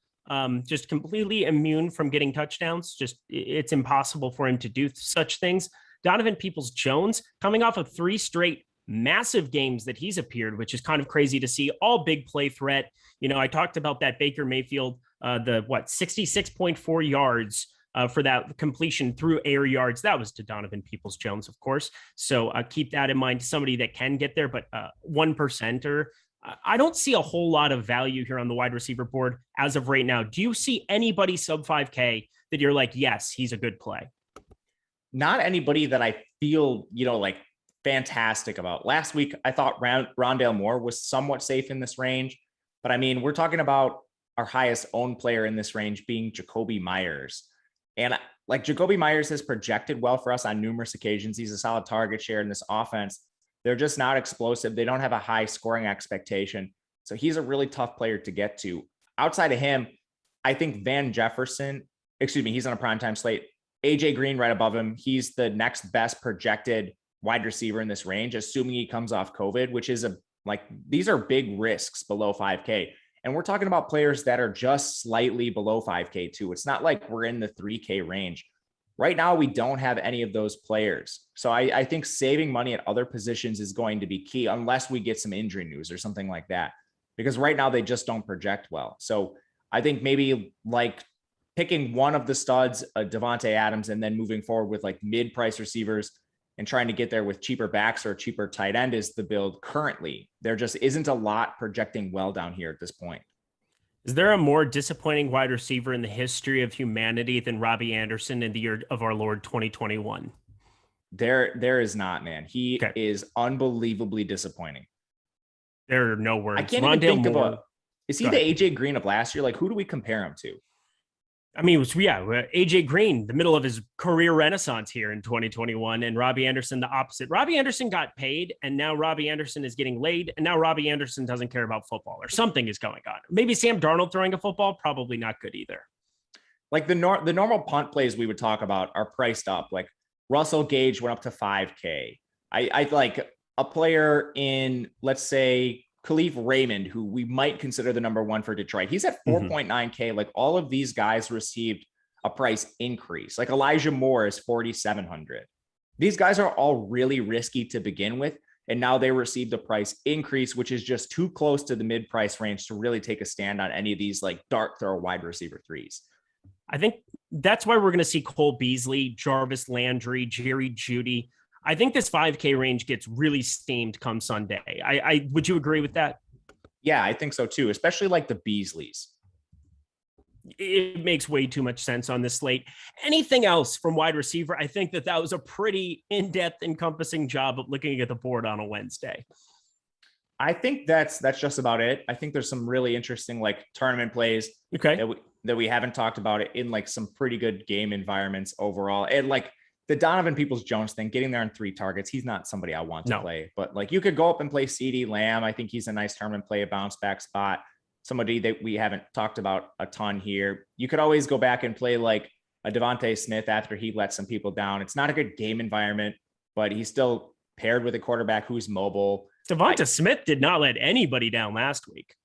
just completely immune from getting touchdowns. Just it's impossible for him to do such things. Donovan Peoples-Jones coming off of 3 straight massive games that he's appeared, which is kind of crazy to see. All big play threat. You know, I talked about that Baker Mayfield, 66.4 yards for that completion through air yards. That was to Donovan Peoples-Jones, of course. So keep that in mind. Somebody that can get there, but 1%er. I don't see a whole lot of value here on the wide receiver board as of right now. Do you see anybody sub 5K that you're like, yes, he's a good play? Not anybody that I feel, like fantastic about. Last week, I thought Rondale Moore was somewhat safe in this range, but I mean, we're talking about our highest owned player in this range being Jacoby Myers. And like Jacoby Myers has projected well for us on numerous occasions. He's a solid target share in this offense. They're just not explosive. They don't have a high scoring expectation. So he's a really tough player to get to. Outside of him, I think he's on a primetime slate. AJ Green right above him. He's the next best projected wide receiver in this range, assuming he comes off COVID, which is these are big risks below 5K. And we're talking about players that are just slightly below 5K too. It's not like we're in the 3K range. Right now, we don't have any of those players. So I think saving money at other positions is going to be key, unless we get some injury news or something like that, because right now they just don't project well. So I think maybe like picking one of the studs, Devontae Adams, and then moving forward with like mid-price receivers and trying to get there with cheaper backs or a cheaper tight end is the build currently. There just isn't a lot projecting well down here at this point. Is there a more disappointing wide receiver in the history of humanity than Robbie Anderson in the year of our Lord 2021? There is not, man. He is unbelievably disappointing. There are no words. I can't even think is he the AJ Green of last year? Like, who do we compare him to? I mean, AJ Green, the middle of his career renaissance here in 2021, and Robbie Anderson, the opposite. Robbie Anderson got paid, and now Robbie Anderson is getting laid, and now Robbie Anderson doesn't care about football, or something is going on. Maybe Sam Darnold throwing a football, probably not good either. Like the normal punt plays we would talk about are priced up. Like Russell Gage went up to 5K. I like a player in, let's say, Khalif Raymond, who we might consider the number 1 for Detroit. He's at 4.9K. Like all of these guys received a price increase. Like Elijah Moore is 4,700. These guys are all really risky to begin with. And now they received a price increase, which is just too close to the mid-price range to really take a stand on any of these like dart throw wide receiver threes. I think that's why we're going to see Cole Beasley, Jarvis Landry, Jerry Jeudy. I think this 5K range gets really steamed come Sunday. I would you agree with that? Yeah, I think so too, especially like the Beasleys. It makes way too much sense on this slate. Anything else from wide receiver? I think that was a pretty in-depth, encompassing job of looking at the board on a Wednesday. I think that's just about it. I think there's some really interesting like tournament plays that we haven't talked about it in like some pretty good game environments overall. And like the Donovan Peoples-Jones thing, getting there on 3 targets, he's not somebody I want to play. But like you could go up and play CeeDee Lamb. I think he's a nice tournament play, a bounce back spot. Somebody that we haven't talked about a ton here. You could always go back and play like a Devontae Smith after he let some people down. It's not a good game environment, but he's still paired with a quarterback who's mobile. Devonta Smith did not let anybody down last week.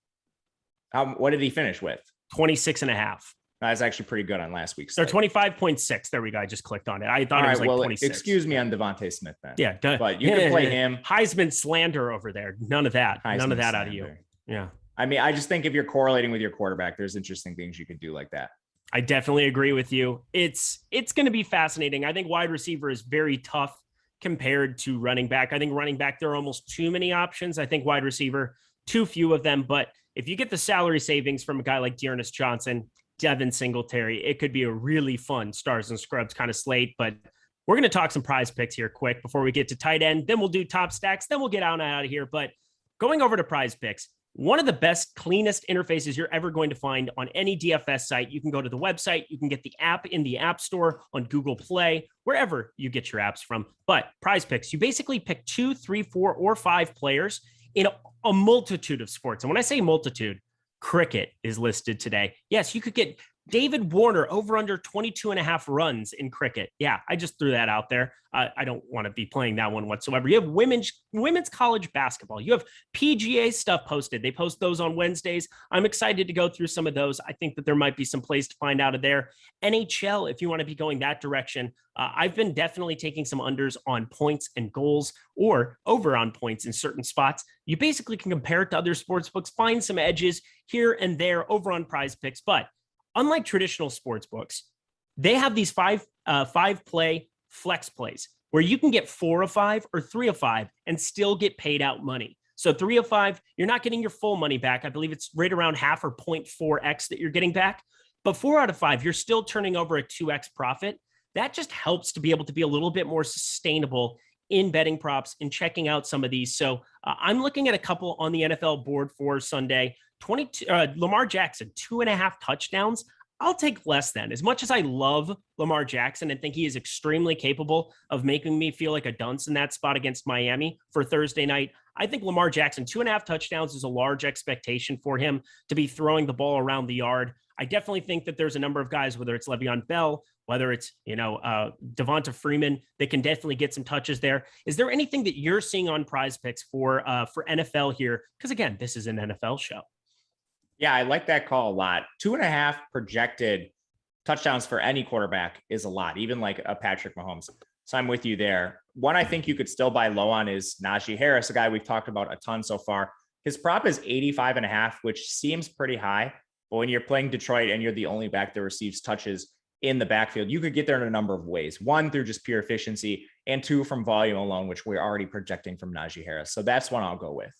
What did he finish with? 26.5. That's actually pretty good on last week's. They're 25.6. There we go. I just clicked on it. I thought it was like 26. Excuse me on Devontae Smith then. Yeah. But you can play him. Heisman slander over there. None of that. None of that out of you. Yeah. I mean, I just think if you're correlating with your quarterback, there's interesting things you could do like that. I definitely agree with you. It's going to be fascinating. I think wide receiver is very tough compared to running back. I think running back, there are almost too many options. I think wide receiver, too few of them. But if you get the salary savings from a guy like Dearness Johnson, Devin Singletary, it could be a really fun stars and scrubs kind of slate. But We're going to talk some prize picks here quick before we get to tight end. Then we'll do top stacks. Then we'll get out of here. But going over to prize picks, one of the best, cleanest interfaces you're ever going to find on any DFS site. You can go to the website. You can get the app in the App Store, on Google Play, wherever you get your apps from. But prize picks, you basically pick 2, 3, 4, or 5 players in a multitude of sports. And when I say multitude, cricket is listed today. Yes, you could get David Warner over under 22.5 runs in cricket. Yeah, I just threw that out there. I don't want to be playing that one whatsoever. You have women's college basketball. You have PGA stuff posted. They post those on Wednesdays. I'm excited to go through some of those. I think that there might be some plays to find out of there. NHL, if you want to be going that direction. I've been definitely taking some unders on points and goals, or over on points in certain spots. You basically can compare it to other sports books, find some edges here and there over on prize picks. But unlike traditional sports books, they have these five play flex plays where you can get 4 of 5 or 3 of 5 and still get paid out money. So 3 of 5, you're not getting your full money back. I believe it's right around half or 0.4x that you're getting back. But 4 out of 5, you're still turning over a 2x profit. That just helps to be able to be a little bit more sustainable in betting props and checking out some of these. So I'm looking at a couple on the NFL board for Sunday. Lamar Jackson, 2.5 touchdowns. I'll take less than. As much as I love Lamar Jackson and think he is extremely capable of making me feel like a dunce in that spot against Miami for Thursday night, I think Lamar Jackson, 2.5 touchdowns is a large expectation for him to be throwing the ball around the yard. I definitely think that there's a number of guys, whether it's Le'Veon Bell, whether it's, Devonta Freeman, they can definitely get some touches there. Is there anything that you're seeing on prize picks for NFL here? Because again, this is an NFL show. Yeah, I like that call a lot. 2.5 projected touchdowns for any quarterback is a lot, even like a Patrick Mahomes. So I'm with you there. One I think you could still buy low on is Najee Harris, a guy we've talked about a ton so far. His prop is 85.5, which seems pretty high. But when you're playing Detroit and you're the only back that receives touches in the backfield, you could get there in a number of ways. 1, through just pure efficiency, and 2, from volume alone, which we're already projecting from Najee Harris. So that's one I'll go with.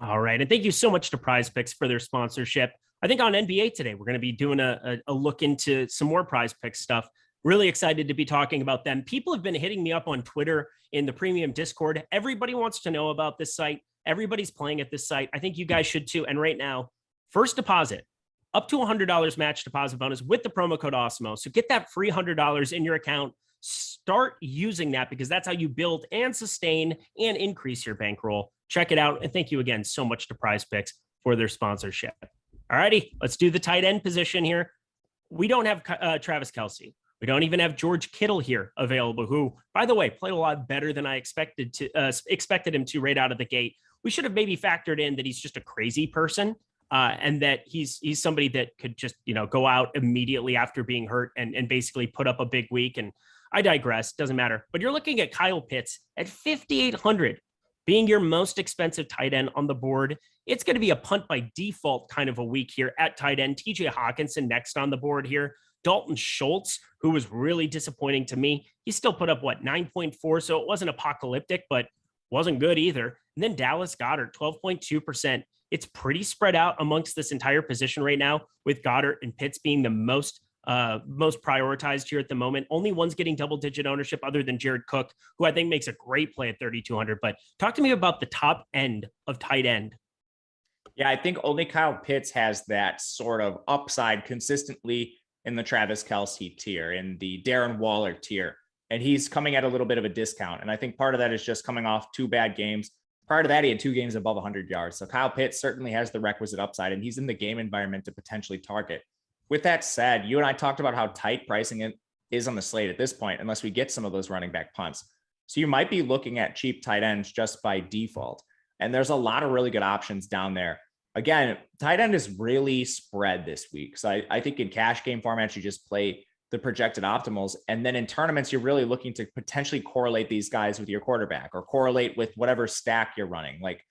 All right. And thank you so much to Prize Picks for their sponsorship. I think on NBA today, we're going to be doing a look into some more Prize Picks stuff. Really excited to be talking about them. People have been hitting me up on Twitter in the premium Discord. Everybody wants to know about this site. Everybody's playing at this site. I think you guys should too. And right now, first deposit, up to $100 match deposit bonus with the promo code Awesemo. So get that free $100 in your account. Start using that because that's how you build and sustain and increase your bankroll. Check it out. And thank you again so much to Prize Picks for their sponsorship. All righty, let's do the tight end position here. We don't have Travis Kelce. We don't even have George Kittle here available, who, by the way, played a lot better than I expected him to right out of the gate. We should have maybe factored in that he's just a crazy person and that he's somebody that could just, go out immediately after being hurt and basically put up a big week. And I digress. Doesn't matter. But you're looking at Kyle Pitts at 5,800. Being your most expensive tight end on the board. It's going to be a punt by default kind of a week here at tight end. TJ Hawkinson next on the board here. Dalton Schultz, who was really disappointing to me. He still put up 9.4. So it wasn't apocalyptic, but wasn't good either. And then Dallas Goedert, 12.2%. It's pretty spread out amongst this entire position right now, with Goddard and Pitts being the most prioritized here at the moment. Only one's getting double-digit ownership other than Jared Cook, who I think makes a great play at 3,200. But talk to me about the top end of tight end. Yeah, I think only Kyle Pitts has that sort of upside consistently in the Travis Kelce tier, in the Darren Waller tier. And he's coming at a little bit of a discount. And I think part of that is just coming off 2 bad games. Prior to that, he had 2 games above 100 yards. So Kyle Pitts certainly has the requisite upside, and he's in the game environment to potentially target. With that said, you and I talked about how tight pricing is on the slate at this point, unless we get some of those running back punts. So you might be looking at cheap tight ends just by default. And there's a lot of really good options down there. Again, tight end is really spread this week. So I think in cash game formats, you just play the projected optimals. And then in tournaments, you're really looking to potentially correlate these guys with your quarterback or correlate with whatever stack you're running. Like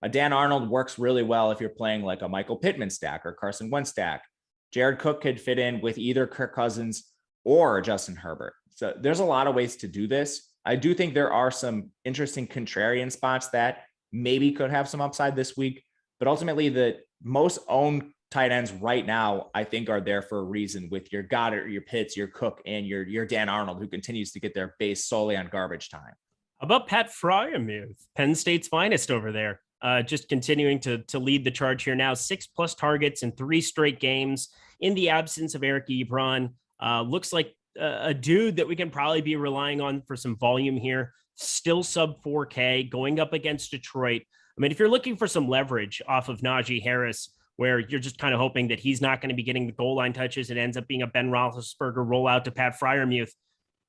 a Dan Arnold works really well if you're playing like a Michael Pittman stack or Carson Wentz stack. Jared Cook could fit in with either Kirk Cousins or Justin Herbert. So there's a lot of ways to do this. I do think there are some interesting contrarian spots that maybe could have some upside this week, but ultimately the most owned tight ends right now, I think, are there for a reason with your Goddard, your Pitts, your Cook, and your Dan Arnold, who continues to get their base solely on garbage time. How about Pat Fryermuth, Penn State's finest over there? Just continuing to lead the charge here now, 6+ targets in 3 straight games in the absence of Eric Ebron. Looks like a dude that we can probably be relying on for some volume here. Still sub 4K, going up against Detroit. I mean, if you're looking for some leverage off of Najee Harris, where you're just kind of hoping that he's not going to be getting the goal line touches, it ends up being a Ben Roethlisberger rollout to Pat Fryermuth.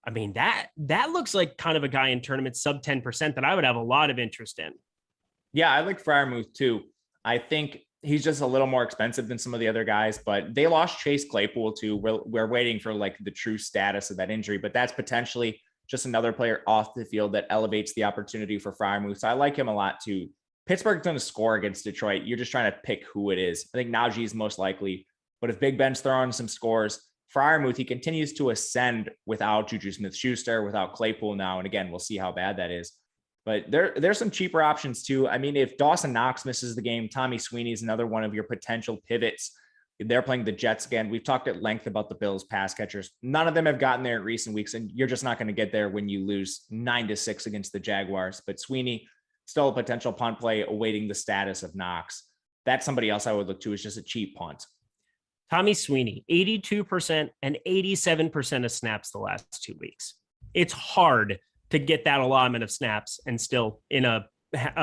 I mean, that looks like kind of a guy in tournaments sub 10% that I would have a lot of interest in. Yeah, I like Fryermuth too. I think he's just a little more expensive than some of the other guys, but they lost Chase Claypool too. We're waiting for like the true status of that injury, but that's potentially just another player off the field that elevates the opportunity for Fryermuth. So I like him a lot too. Pittsburgh's going to score against Detroit. You're just trying to pick who it is. I think Najee is most likely, but if Big Ben's throwing some scores, Fryermuth, he continues to ascend without Juju Smith-Schuster, without Claypool now. And again, we'll see how bad that is. But there's some cheaper options too. I mean, if Dawson Knox misses the game, Tommy Sweeney is another one of your potential pivots. They're playing the Jets again. We've talked at length about the Bills pass catchers. None of them have gotten there in recent weeks, and you're just not going to get there when you lose 9-6 against the Jaguars. But Sweeney, still a potential punt play, awaiting the status of Knox. That's somebody else I would look to as just a cheap punt. Tommy Sweeney, 82% and 87% of snaps the last 2 weeks. It's hard to get that allotment of snaps and still in a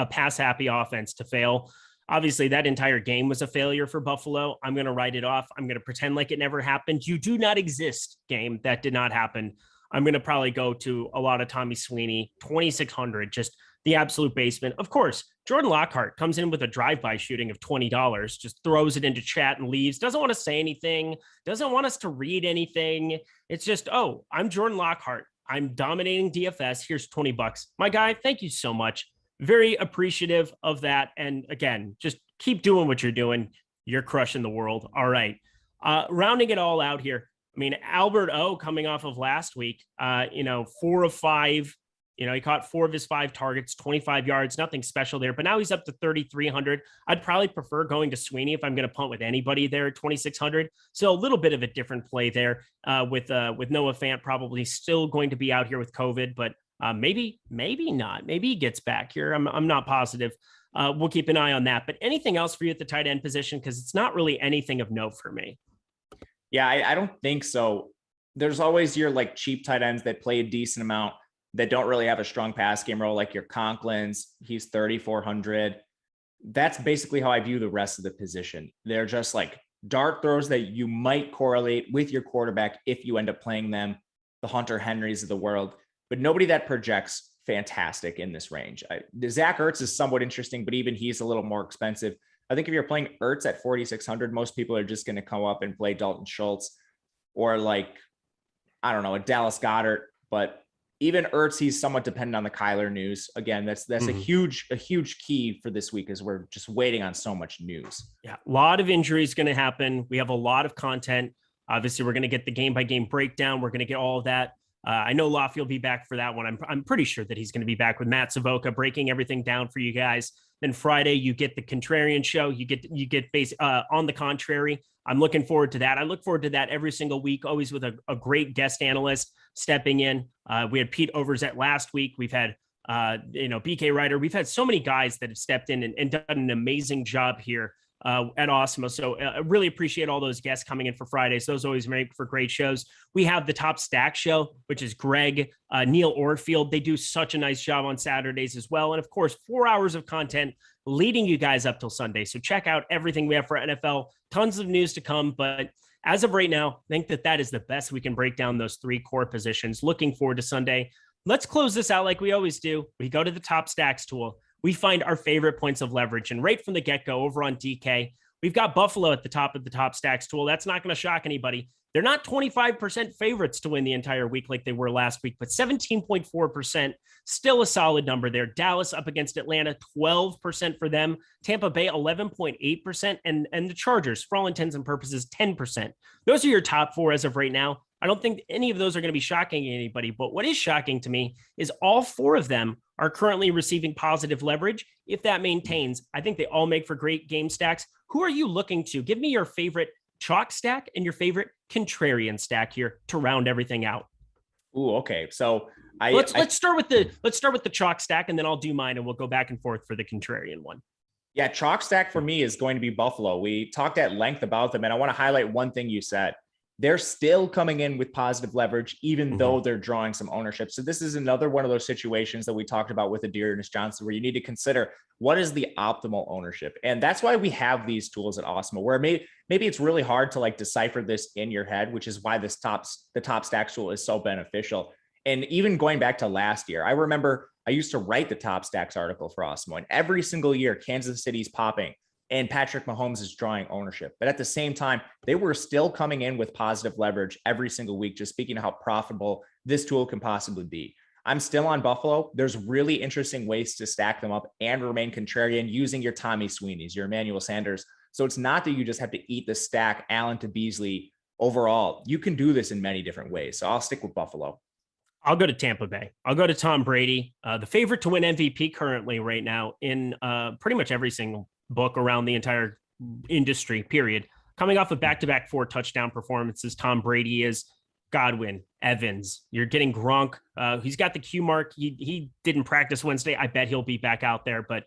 pass happy offense to fail. Obviously, that entire game was a failure for Buffalo. I'm going to write it off. I'm going to pretend like it never happened. You do not exist, game. That did not happen. I'm going to probably go to a lot of Tommy Sweeney, 2,600, just the absolute basement. Of course, Jordan Lockhart comes in with a drive-by shooting of $20, just throws it into chat and leaves, doesn't want to say anything, doesn't want us to read anything. It's just, oh, I'm Jordan Lockhart. I'm dominating DFS. Here's $20. My guy, thank you so much. Very appreciative of that. And again, just keep doing what you're doing. You're crushing the world. All right. Rounding it all out here. I mean, Albert O coming off of last week, 4 of 5. He caught 4 of his 5 targets, 25 yards, nothing special there. But now he's up to 3,300. I'd probably prefer going to Sweeney if I'm going to punt with anybody there at 2,600. So a little bit of a different play there with Noah Fant probably still going to be out here with COVID, but maybe not. Maybe he gets back here. I'm not positive. We'll keep an eye on that. But anything else for you at the tight end position? Because it's not really anything of note for me. Yeah, I don't think so. There's always your like cheap tight ends that play a decent amount that don't really have a strong pass game role, like your Conklin's. He's 3,400. That's basically how I view the rest of the position. They're just like dart throws that you might correlate with your quarterback if you end up playing them, the Hunter Henrys of the world, but nobody that projects fantastic in this range. Zach Ertz is somewhat interesting, but even he's a little more expensive. I think if you're playing Ertz at 4,600, most people are just going to come up and play Dalton Schultz or like, I don't know, a Dallas Goedert, but even Ertz, he's somewhat dependent on the Kyler news. Again, that's a huge key for this week as we're just waiting on so much news. Yeah, a lot of injuries going to happen. We have a lot of content. Obviously, we're going to get the game-by-game breakdown. We're going to get all of that. I know Lofty will be back for that one. I'm pretty sure that he's going to be back with Matt Savoca breaking everything down for you guys. Then Friday, you get the Contrarian show. You get base on the contrary. I'm looking forward to that. I look forward to that every single week, always with a great guest analyst stepping in. We had Pete Overzet last week. We've had, BK Ryder. We've had so many guys that have stepped in and done an amazing job here at Awesemo. So I really appreciate all those guests coming in for Fridays. Those always make for great shows. We have the Top Stack show, which is Greg, Neil Orfield. They do such a nice job on Saturdays as well. And of course, 4 hours of content leading you guys up till Sunday. So check out everything we have for NFL. Tons of news to come. But as of right now, I think that is the best we can break down those 3 core positions. Looking forward to Sunday. Let's close this out like we always do. We go to the Top Stacks tool. We find our favorite points of leverage. And right from the get-go over on DK, we've got Buffalo at the top of the Top Stacks tool. That's not going to shock anybody. They're not 25% favorites to win the entire week like they were last week, but 17.4%, still a solid number there. Dallas up against Atlanta, 12% for them. Tampa Bay, 11.8%. And the Chargers, for all intents and purposes, 10%. Those are your top 4 as of right now. I don't think any of those are going to be shocking anybody, but what is shocking to me is all 4 of them are currently receiving positive leverage. If that maintains, I think they all make for great game stacks. Who are you looking to? Give me your favorite chalk stack and your favorite contrarian stack here to round everything out. Ooh, okay. So let's start with the chalk stack, and then I'll do mine, and we'll go back and forth for the contrarian one. Yeah, chalk stack for me is going to be Buffalo. We talked at length about them, and I want to highlight one thing you said. They're still coming in with positive leverage, even though they're drawing some ownership. So this is another one of those situations that we talked about with Dearness Johnson, where you need to consider what is the optimal ownership. And that's why we have these tools at Awesemo, where maybe it's really hard to like decipher this in your head, which is why the top stack tool is so beneficial. And even going back to last year, I remember I used to write the top stacks article for Awesemo, and every single year, Kansas City's popping and Patrick Mahomes is drawing ownership. But at the same time, they were still coming in with positive leverage every single week, just speaking of how profitable this tool can possibly be. I'm still on Buffalo. There's really interesting ways to stack them up and remain contrarian using your Tommy Sweeneys, your Emmanuel Sanders. So it's not that you just have to eat the stack Allen to Beasley overall. You can do this in many different ways. So I'll stick with Buffalo. I'll go to Tampa Bay. I'll go to Tom Brady, the favorite to win MVP currently right now in pretty much every single book around the entire industry, period. Coming off of back-to-back 4 touchdown performances, Tom Brady is Godwin, Evans. You're getting Gronk. He's got the Q mark. He didn't practice Wednesday. I bet he'll be back out there. But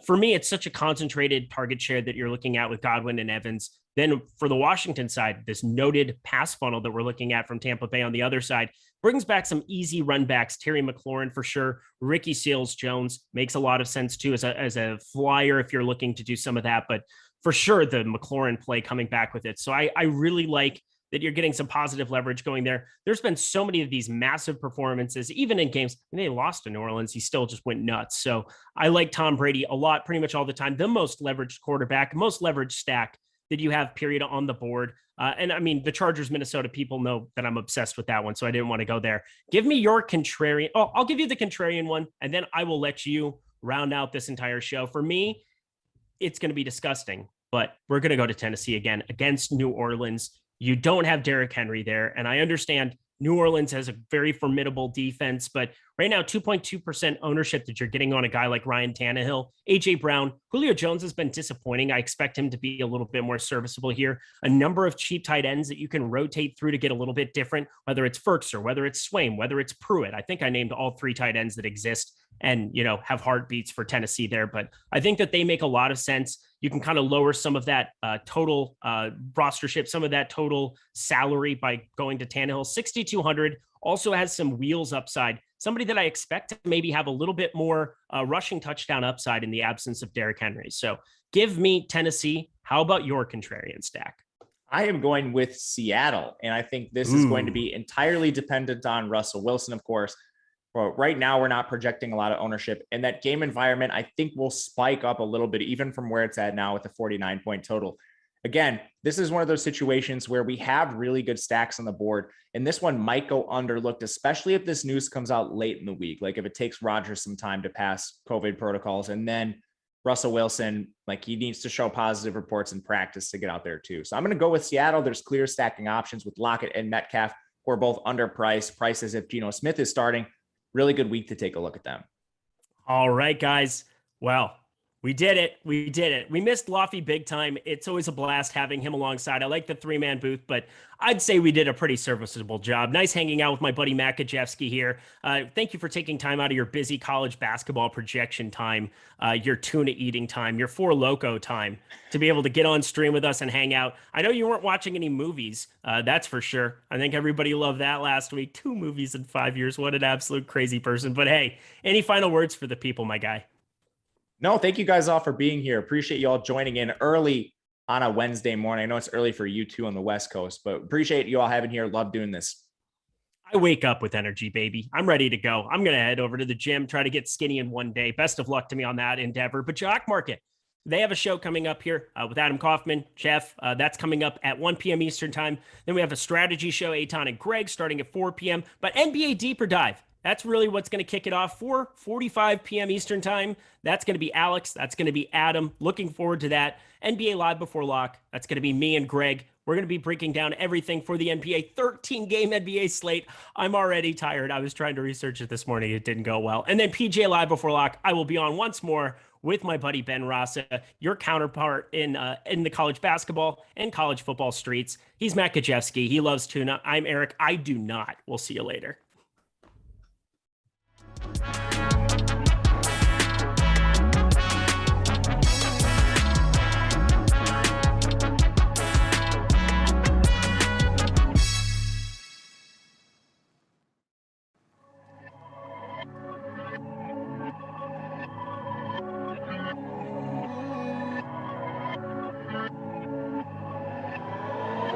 for me, it's such a concentrated target share that you're looking at with Godwin and Evans. Then for the Washington side, this noted pass funnel that we're looking at from Tampa Bay on the other side brings back some easy run backs. Terry McLaurin for sure. Ricky Seals-Jones makes a lot of sense too as a flyer if you're looking to do some of that. But for sure, the McLaurin play coming back with it. So I really like that you're getting some positive leverage going there. There's been so many of these massive performances, even in games, and they lost to New Orleans. He still just went nuts. So I like Tom Brady a lot, pretty much all the time. The most leveraged quarterback, most leveraged stack that you have, period, on the board. And I mean, the Chargers, Minnesota, people know that I'm obsessed with that one, so I didn't want to go there. Give me your contrarian. Oh, I'll give you the contrarian one, and then I will let you round out this entire show. For me, it's going to be disgusting, but we're going to go to Tennessee again against New Orleans. You don't have Derrick Henry there, and I understand New Orleans has a very formidable defense, but right now, 2.2% ownership that you're getting on a guy like Ryan Tannehill, AJ Brown. Julio Jones has been disappointing. I expect him to be a little bit more serviceable here. A number of cheap tight ends that you can rotate through to get a little bit different, whether it's Ferkser, whether it's Swaim, whether it's Pruitt. I think I named all 3 tight ends that exist and, have heartbeats for Tennessee there, but I think that they make a lot of sense. You can kind of lower some of that total rostership, some of that total salary by going to Tannehill. 6,200 also has some wheels upside. Somebody that I expect to maybe have a little bit more rushing touchdown upside in the absence of Derrick Henry. So give me Tennessee. How about your contrarian stack? I am going with Seattle, and I think this is going to be entirely dependent on Russell Wilson, of course. But right now, we're not projecting a lot of ownership, and that game environment, I think, will spike up a little bit, even from where it's at now with the 49-point total. Again, this is one of those situations where we have really good stacks on the board, and this one might go underlooked, especially if this news comes out late in the week. Like if it takes Rodgers some time to pass COVID protocols, and then Russell Wilson, like he needs to show positive reports in practice to get out there too. So I'm going to go with Seattle. There's clear stacking options with Lockett and Metcalf, who are both underpriced. Prices if Geno Smith is starting. Really good week to take a look at them. All right, guys. Well, we did it. We did it. We missed Lofty big time. It's always a blast having him alongside. I like the 3-man booth, but I'd say we did a pretty serviceable job. Nice hanging out with my buddy Matt Gajewski here. Thank you for taking time out of your busy college basketball projection time, your tuna eating time, your Four Loko time to be able to get on stream with us and hang out. I know you weren't watching any movies. That's for sure. I think everybody loved that last week. 2 movies in 5 years. What an absolute crazy person. But hey, any final words for the people, my guy? No, thank you guys all for being here. Appreciate you all joining in early on a Wednesday morning. I know it's early for you too on the West Coast, but appreciate you all having here. Love doing this. I wake up with energy, baby. I'm ready to go. I'm going to head over to the gym, try to get skinny in one day. Best of luck to me on that endeavor. But Jock Market, they have a show coming up here with Adam Kaufman, Jeff. That's coming up at 1 p.m. Eastern time. Then we have a strategy show, Eitan and Greg, starting at 4 p.m. But NBA Deeper Dive, that's really what's going to kick it off. 4:45 p.m. Eastern time. That's going to be Alex. That's going to be Adam. Looking forward to that. NBA Live Before Lock. That's going to be me and Greg. We're going to be breaking down everything for the NBA 13-game NBA slate. I'm already tired. I was trying to research it this morning. It didn't go well. And then PJ Live Before Lock. I will be on once more with my buddy Ben Rasa, your counterpart in the college basketball and college football streets. He's Matt Gajewski. He loves tuna. I'm Eric. I do not. We'll see you later.